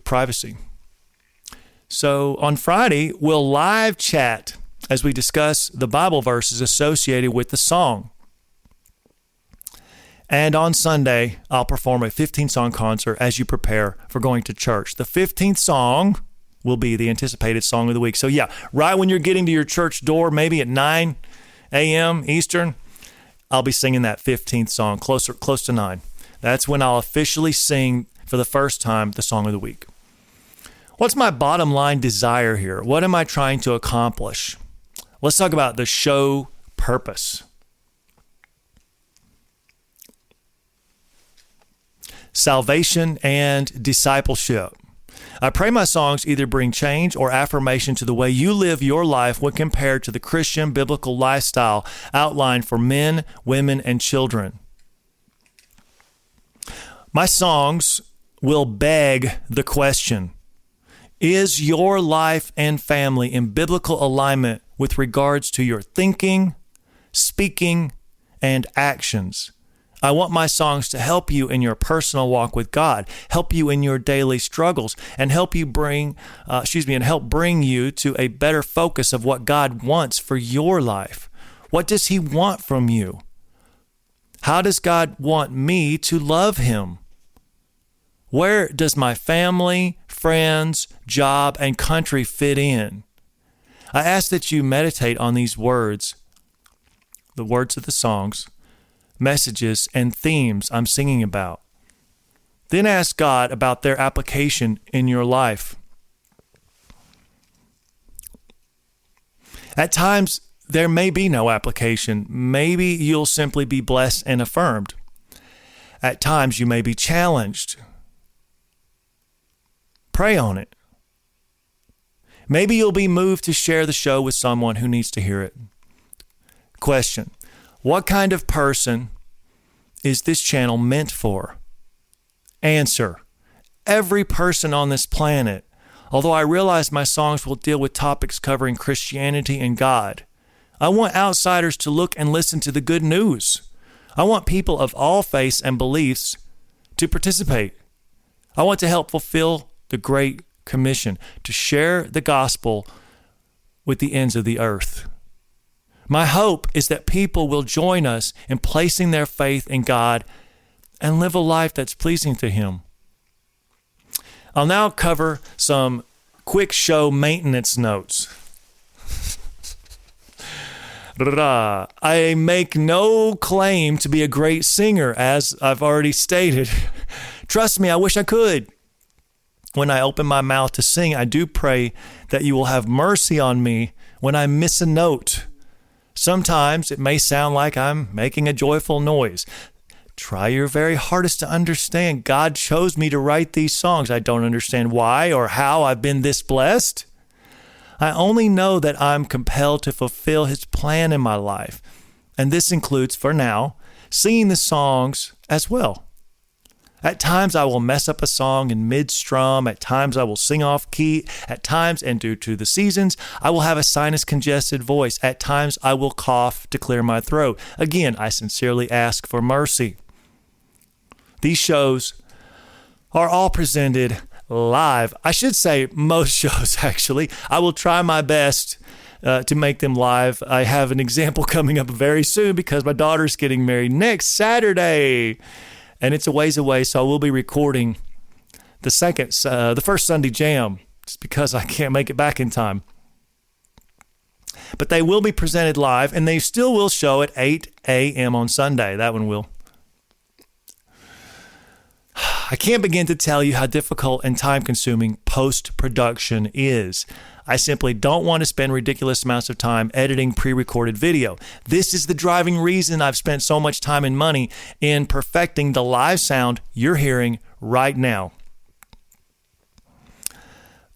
privacy. So on Friday, we'll live chat as we discuss the Bible verses associated with the song. And on Sunday, I'll perform a 15-song concert as you prepare for going to church. The 15th song will be the anticipated Song of the Week. So yeah, right when you're getting to your church door, maybe at 9 a.m. Eastern, I'll be singing that 15th song, close to 9. That's when I'll officially sing for the first time the song of the week. What's my bottom line desire here? What am I trying to accomplish? Let's talk about the show purpose. Salvation and discipleship. I pray my songs either bring change or affirmation to the way you live your life when compared to the Christian biblical lifestyle outlined for men, women, and children. My songs will beg the question, is your life and family in biblical alignment with regards to your thinking, speaking, and actions? I want my songs to help you in your personal walk with God, help you in your daily struggles, and help bring you to a better focus of what God wants for your life. What does He want from you? How does God want me to love Him? Where does my family, friends, job, and country fit in? I ask that you meditate on these words, the words of the songs, messages, and themes I'm singing about. Then ask God about their application in your life. At times, there may be no application. Maybe you'll simply be blessed and affirmed. At times, you may be challenged. Pray on it. Maybe you'll be moved to share the show with someone who needs to hear it. Question: what kind of person is this channel meant for? Answer: every person on this planet. Although I realize my songs will deal with topics covering Christianity and God, I want outsiders to look and listen to the good news. I want people of all faiths and beliefs to participate. I want to help fulfill the Great Commission, to share the gospel with the ends of the earth. My hope is that people will join us in placing their faith in God and live a life that's pleasing to Him. I'll now cover some quick show maintenance notes. I make no claim to be a great singer, as I've already stated. Trust me, I wish I could. When I open my mouth to sing, I do pray that you will have mercy on me when I miss a note. Sometimes it may sound like I'm making a joyful noise. Try your very hardest to understand. God chose me to write these songs. I don't understand why or how I've been this blessed. I only know that I'm compelled to fulfill His plan in my life. And this includes, for now, singing the songs as well. At times I will mess up a song in mid-strum. At times I will sing off key. At times, and due to the seasons, I will have a sinus congested voice. At times I will cough to clear my throat. Again, I sincerely ask for mercy. These shows are all presented live. I should say most shows, actually. I will try my best to make them live. I have an example coming up very soon because my daughter's getting married next Saturday. And it's a ways away, so I will be recording the first Sunday jam, just because I can't make it back in time. But they will be presented live, and they still will show at 8 a.m. on Sunday. That one will. I can't begin to tell you how difficult and time-consuming post-production is. I simply don't want to spend ridiculous amounts of time editing pre-recorded video. This is the driving reason I've spent so much time and money in perfecting the live sound you're hearing right now.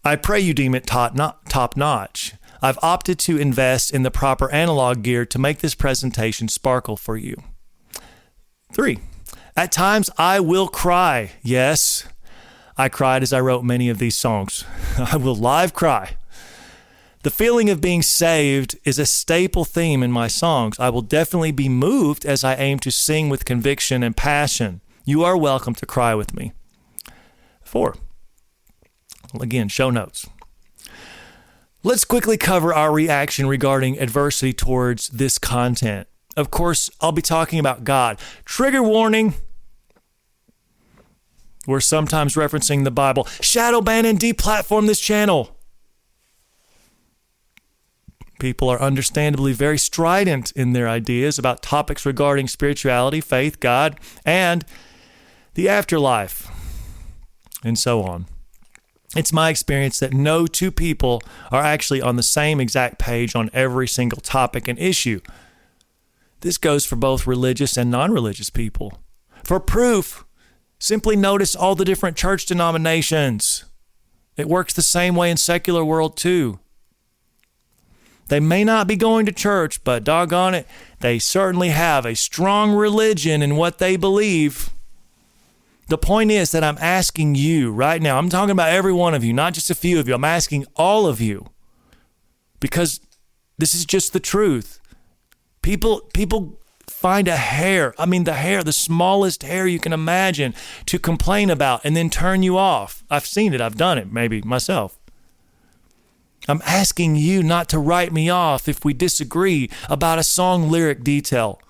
I pray you deem it top-notch. I've opted to invest in the proper analog gear to make this presentation sparkle for you. 3. At times, I will cry. Yes, I cried as I wrote many of these songs. I will live cry. The feeling of being saved is a staple theme in my songs. I will definitely be moved as I aim to sing with conviction and passion. You are welcome to cry with me. 4. Again, show notes. Let's quickly cover our reaction regarding adversity towards this content. Of course, I'll be talking about God. Trigger warning. We're sometimes referencing the Bible. Shadow ban and deplatform this channel. People are understandably very strident in their ideas about topics regarding spirituality, faith, God, and the afterlife, and so on. It's my experience that no two people are actually on the same exact page on every single topic and issue. This goes for both religious and non-religious people. For proof, simply notice all the different church denominations. It works the same way in secular world too. They may not be going to church, but doggone it, they certainly have a strong religion in what they believe. The point is that I'm asking you right now, I'm talking about every one of you, not just a few of you. I'm asking all of you, because this is just the truth. People find a hair, the smallest hair you can imagine, to complain about and then turn you off. I've seen it. I've done it, maybe myself. I'm asking you not to write me off if we disagree about a song lyric detail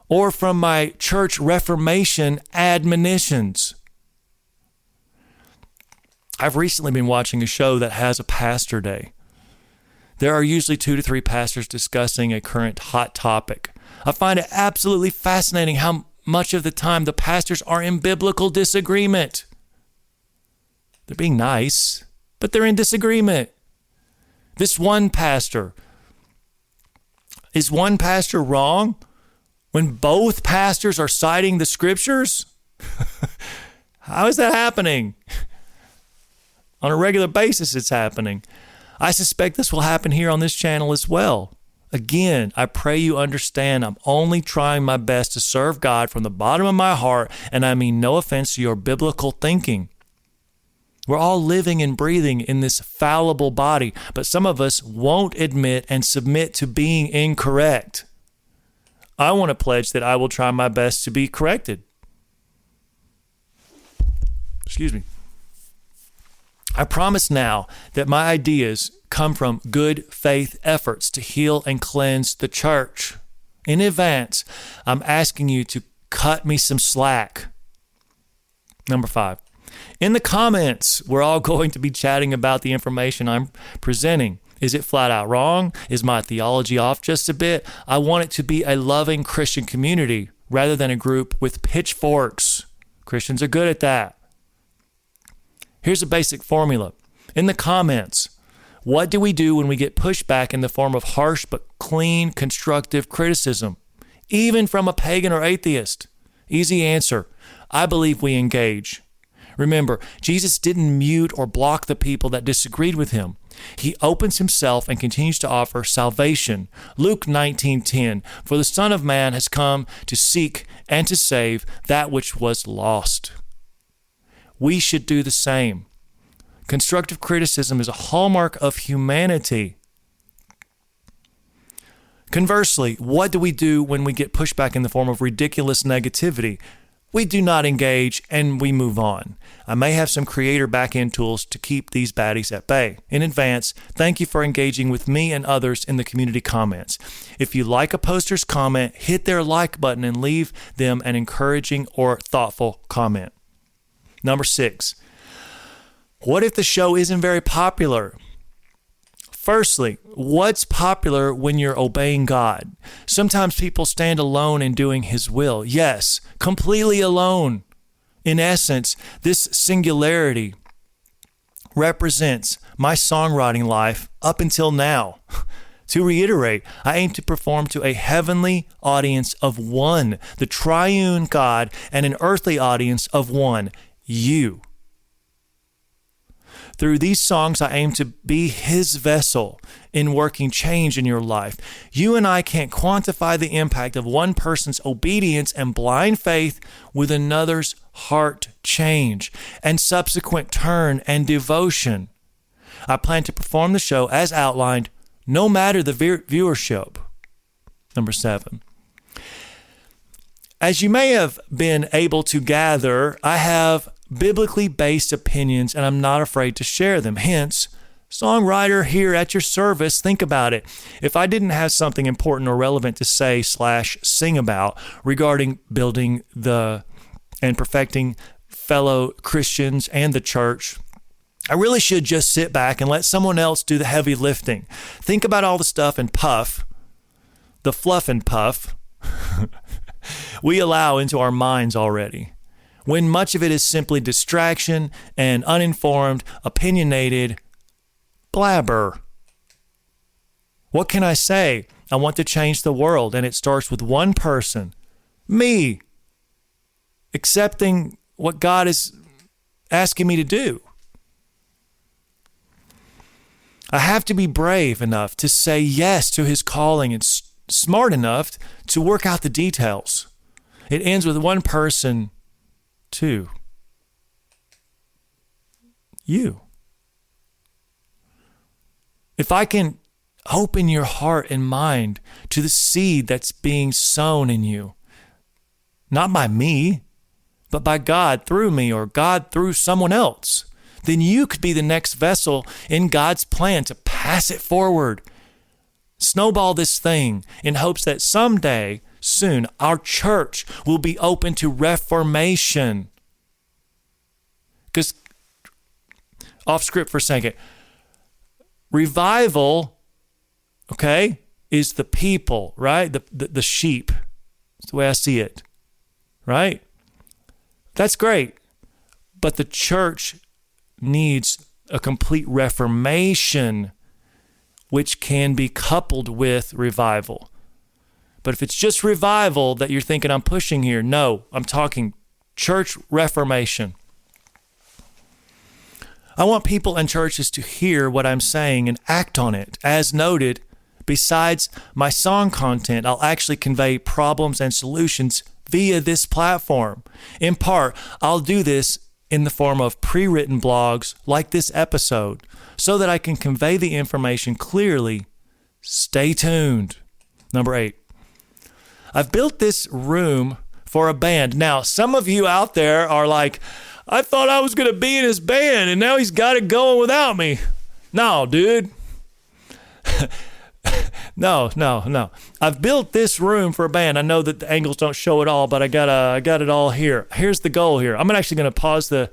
or from my church Reformation admonitions. I've recently been watching a show that has a pastor day. There are usually 2 to 3 pastors discussing a current hot topic. I find it absolutely fascinating how much of the time the pastors are in biblical disagreement. They're being nice, but they're in disagreement. Is one pastor wrong when both pastors are citing the scriptures? How is that happening? On a regular basis, it's happening. I suspect this will happen here on this channel as well. Again, I pray you understand I'm only trying my best to serve God from the bottom of my heart, and I mean no offense to your biblical thinking. We're all living and breathing in this fallible body, but some of us won't admit and submit to being incorrect. I want to pledge that I will try my best to be corrected. Excuse me. I promise now that my ideas come from good faith efforts to heal and cleanse the church. In advance, I'm asking you to cut me some slack. Number 5. In the comments, we're all going to be chatting about the information I'm presenting. Is it flat out wrong? Is my theology off just a bit? I want it to be a loving Christian community rather than a group with pitchforks. Christians are good at that. Here's a basic formula. In the comments, what do we do when we get pushback in the form of harsh but clean, constructive criticism, even from a pagan or atheist? Easy answer. I believe we engage. Remember, Jesus didn't mute or block the people that disagreed with him. He opens himself and continues to offer salvation. Luke 19:10, for the Son of Man has come to seek and to save that which was lost. We should do the same. Constructive criticism is a hallmark of humanity. Conversely, what do we do when we get pushback in the form of ridiculous negativity? We do not engage and we move on. I may have some creator back-end tools to keep these baddies at bay. In advance, thank you for engaging with me and others in the community comments. If you like a poster's comment, hit their like button and leave them an encouraging or thoughtful comment. Number 6, what if the show isn't very popular? Firstly, what's popular when you're obeying God? Sometimes people stand alone in doing his will. Yes, completely alone. In essence, this singularity represents my songwriting life up until now. To reiterate, I aim to perform to a heavenly audience of one, the triune God, and an earthly audience of one, you. Through these songs, I aim to be his vessel in working change in your life. You and I can't quantify the impact of one person's obedience and blind faith with another's heart change and subsequent turn and devotion. I plan to perform the show as outlined, no matter the viewership. Number 7. As you may have been able to gather, I have biblically based opinions, and I'm not afraid to share them. Hence, songwriter here at your service, think about it. If I didn't have something important or relevant to say / sing about regarding building and perfecting fellow Christians and the church, I really should just sit back and let someone else do the heavy lifting. Think about all the stuff and puff, the fluff and puff, we allow into our minds already, when much of it is simply distraction and uninformed, opinionated blabber. What can I say? I want to change the world, and it starts with one person, me, accepting what God is asking me to do. I have to be brave enough to say yes to his calling and smart enough to work out the details. It ends with one person, too. You. If I can open your heart and mind to the seed that's being sown in you, not by me, but by God through me or God through someone else, then you could be the next vessel in God's plan to pass it forward. Snowball this thing in hopes that someday, soon, our church will be open to reformation. Because, off script for a second, revival, okay, is the people, right? The sheep. That's the way I see it, right? That's great. But the church needs a complete reformation, which can be coupled with revival. But if it's just revival that you're thinking I'm pushing here, no, I'm talking church reformation. I want people and churches to hear what I'm saying and act on it. As noted, besides my song content, I'll actually convey problems and solutions via this platform. In part, I'll do this in the form of pre-written blogs like this episode so that I can convey the information clearly. Stay tuned. Number 8. I've built this room for a band. Now, some of you out there are like, I thought I was going to be in his band and now he's got it going without me. No, dude. No. I've built this room for a band. I know that the angles don't show it all, but I got it all here. Here's the goal here. I'm actually going to pause the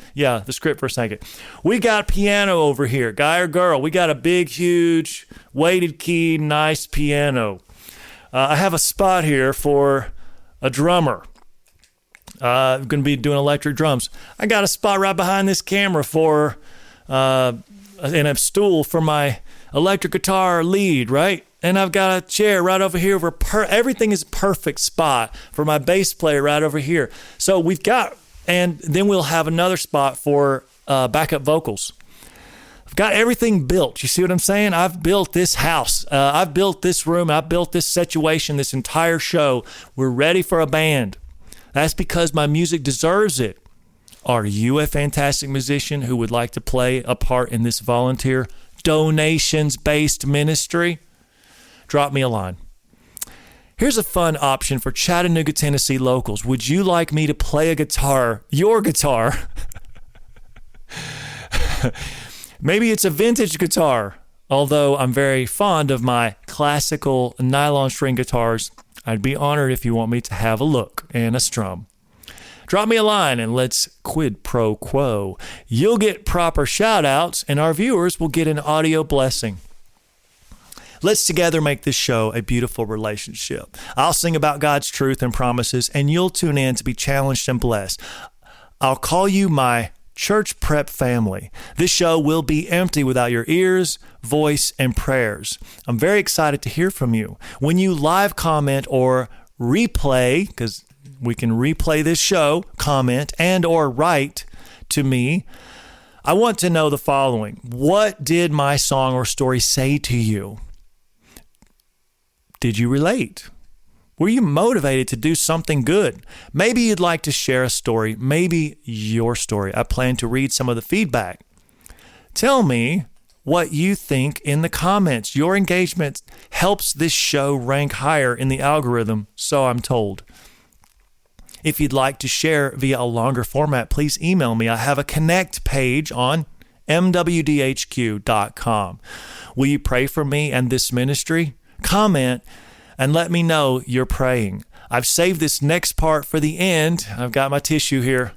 script for a second. We got piano over here, guy or girl. We got a big, huge, weighted key, nice piano. I have a spot here for a drummer. I'm going to be doing electric drums. I got a spot right behind this camera for and a stool for my electric guitar lead, right? And I've got a chair right over here where everything is a perfect spot for my bass player right over here. So we've got, and then we'll have another spot for backup vocals. I've got everything built. You see what I'm saying? I've built this house. I've built this room. I've built this situation, this entire show. We're ready for a band. That's because my music deserves it. Are you a fantastic musician who would like to play a part in this volunteer donations-based ministry? Drop me a line. Here's a fun option for Chattanooga, Tennessee locals. Would you like me to play a guitar, your guitar? Maybe it's a vintage guitar. Although I'm very fond of my classical nylon string guitars, I'd be honored if you want me to have a look and a strum. Drop me a line and let's quid pro quo. You'll get proper shout outs and our viewers will get an audio blessing. Let's together make this show a beautiful relationship. I'll sing about God's truth and promises and you'll tune in to be challenged and blessed. I'll call you my church prep family. This show will be empty without your ears, voice, and prayers. I'm very excited to hear from you. When you live comment or replay, because we can replay this show, comment, and or write to me, I want to know the following. What did my song or story say to you? Did you relate? Were you motivated to do something good? Maybe you'd like to share a story, maybe your story. I plan to read some of the feedback. Tell me what you think in the comments. Your engagement helps this show rank higher in the algorithm, so I'm told. If you'd like to share via a longer format, please email me. I have a connect page on MWDHQ.com. Will you pray for me and this ministry? Comment and let me know you're praying. I've saved this next part for the end. I've got my tissue here.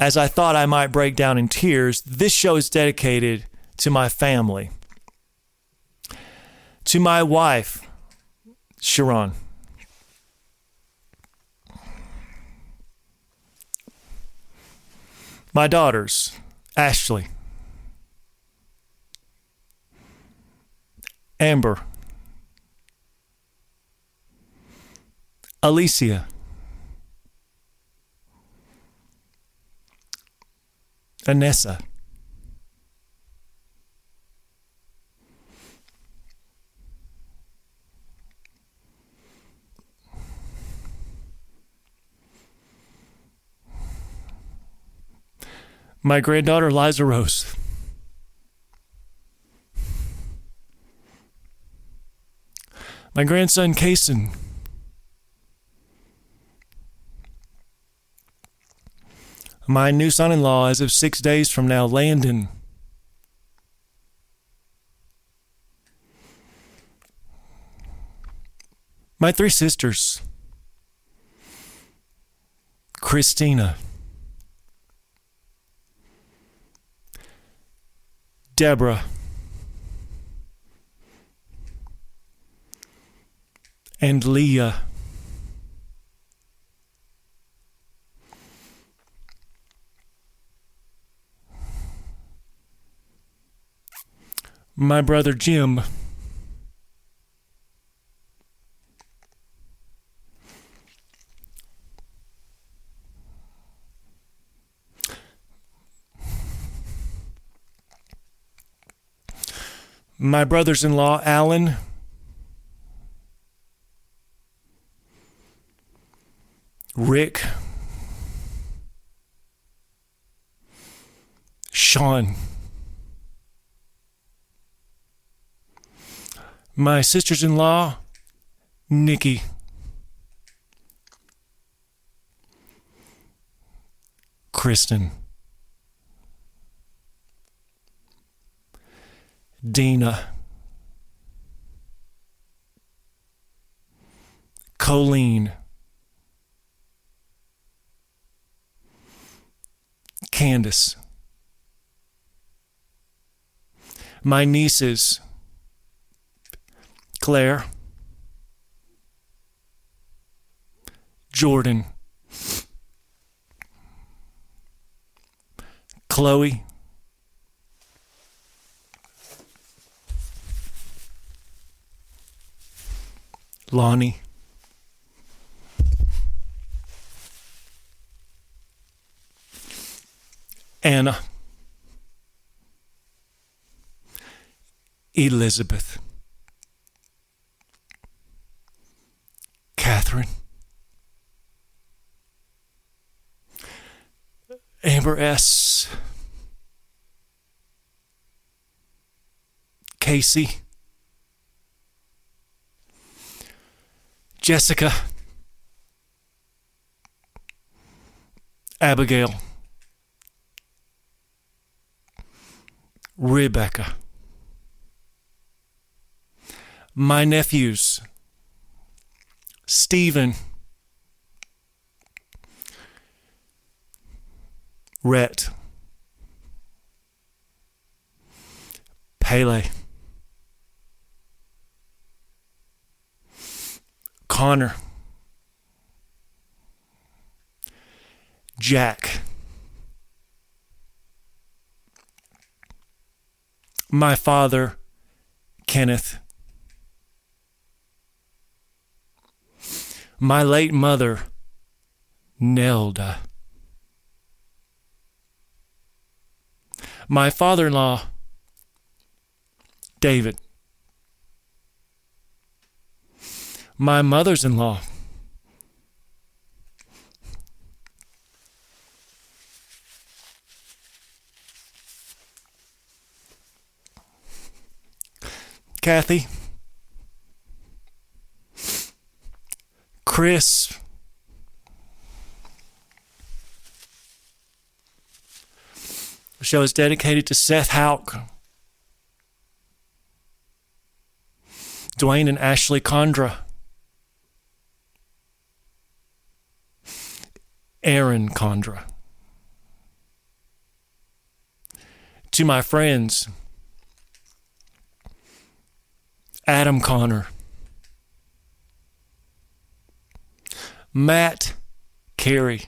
as I thought I might break down in tears, this show is dedicated to my family, to my wife, Sharon, my daughters, Ashley, Amber, Alicia, Anessa, my granddaughter, Liza Rose, my grandson, Kason, my new son-in-law as of 6 days from now, Landon, my 3 sisters, Christina, Deborah, and Leah. My brother Jim, my brothers-in-law Alan, Rick, Sean, my sisters-in-law, Nikki, Kristen, Dina, Colleen, Candace, my nieces, Claire, Jordan, Chloe, Lonnie, Anna, Elizabeth, Catherine, Amber S., Casey, Jessica, Abigail, Rebecca, my nephews, Stephen, Rhett, Pele, Connor, Jack, my father, Kenneth, my late mother, Nelda, my father-in-law, David, my mothers-in-law, Kathy, Chris, the show is dedicated to Seth Hauk, Dwayne and Ashley Condra, Aaron Condra, To my friends, Adam Connor, Matt Carey,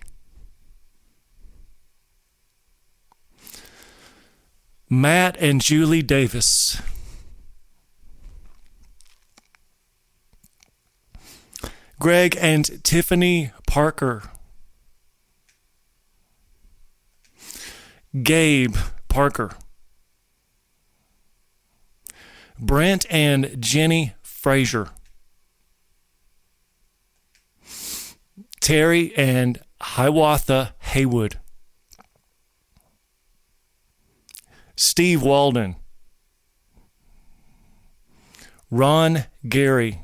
Matt and Julie Davis, Greg and Tiffany Parker, Gabe Parker, Brent and Jenny Frazier, Terry and Hiawatha Haywood, Steve Walden, Ron Gary,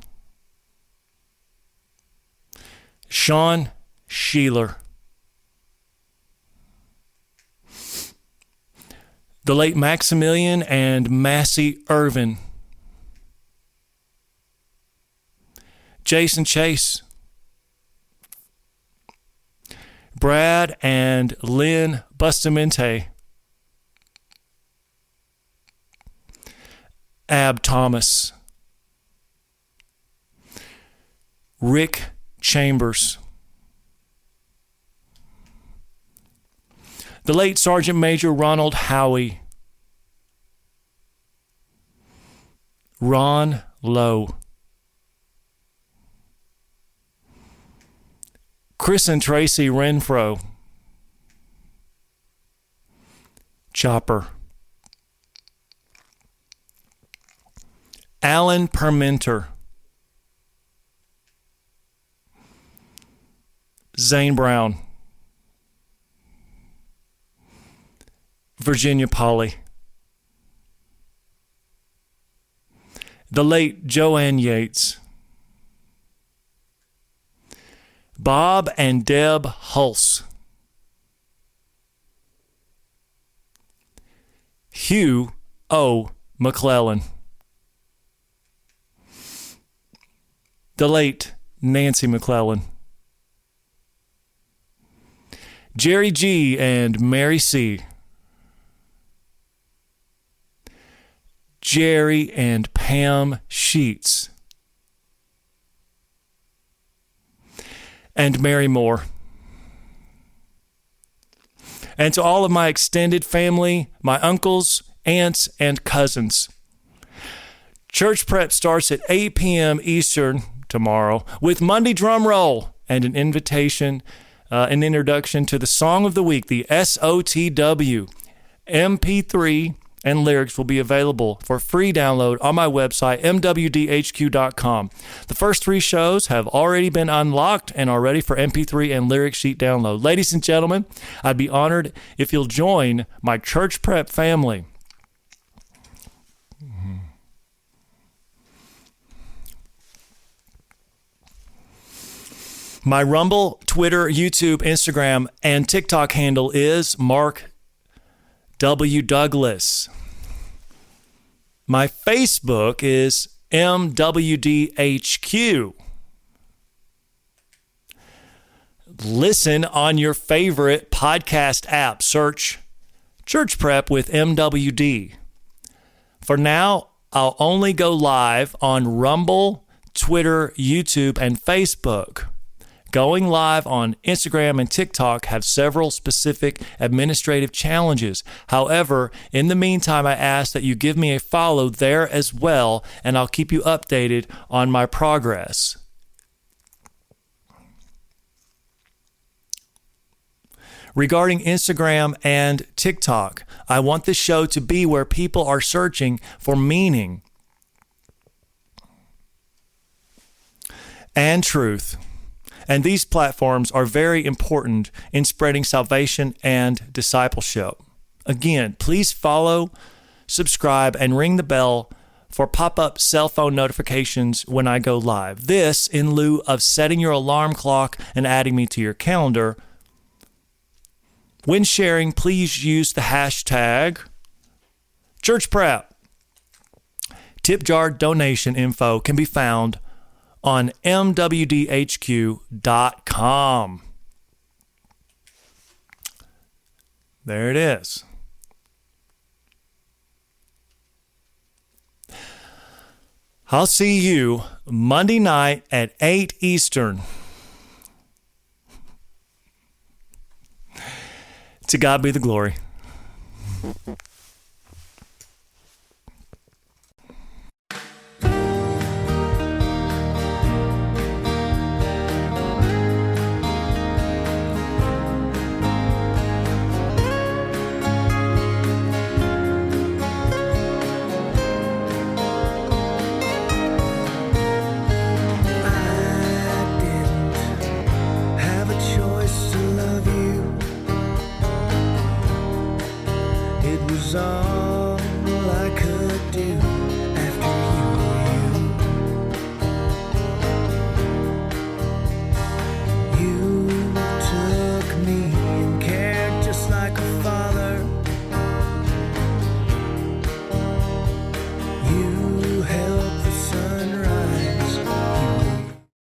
Sean Sheeler, the late Maximilian and Massey Irvin, Jason Chase, Brad and Lynn Bustamante, Ab Thomas, Rick Chambers, the late Sergeant Major Ronald Howie, Ron Lowe, Chris and Tracy Renfro, Chopper, Alan Permenter, Zane Brown, Virginia Polly, the late Joanne Yates, Bob and Deb Hulse, Hugh O. McClellan, the late Nancy McClellan, Jerry G. and Mary C., Jerry and Pam Sheets, and Mary Moore. And to all of my extended family, my uncles, aunts, and cousins. Church prep starts at 8 p.m. Eastern tomorrow with Monday Drumroll and an introduction to the Song of the Week, the SOTW. MP3 and lyrics will be available for free download on my website, MWDHQ.com. The first 3 shows have already been unlocked and are ready for MP3 and lyric sheet download. Ladies and gentlemen, I'd be honored if you'll join my church prep family. My Rumble, Twitter, YouTube, Instagram, and TikTok handle is Mark W. Douglas. My Facebook is MWDHQ. Listen on your favorite podcast app. Search Church Prep with MWD. For now, I'll only go live on Rumble, Twitter, YouTube, and Facebook. Going live on Instagram and TikTok have several specific administrative challenges. However, in the meantime, I ask that you give me a follow there as well, and I'll keep you updated on my progress. Regarding Instagram and TikTok, I want the show to be where people are searching for meaning and truth. And these platforms are very important in spreading salvation and discipleship. Again, please follow, subscribe, and ring the bell for pop-up cell phone notifications when I go live. This in lieu of setting your alarm clock and adding me to your calendar. When sharing, please use the hashtag ChurchPrep. Tip jar donation info can be found on MWDHQ.com. There it is. I'll see you Monday night at 8 Eastern. To God be the glory. All I could do.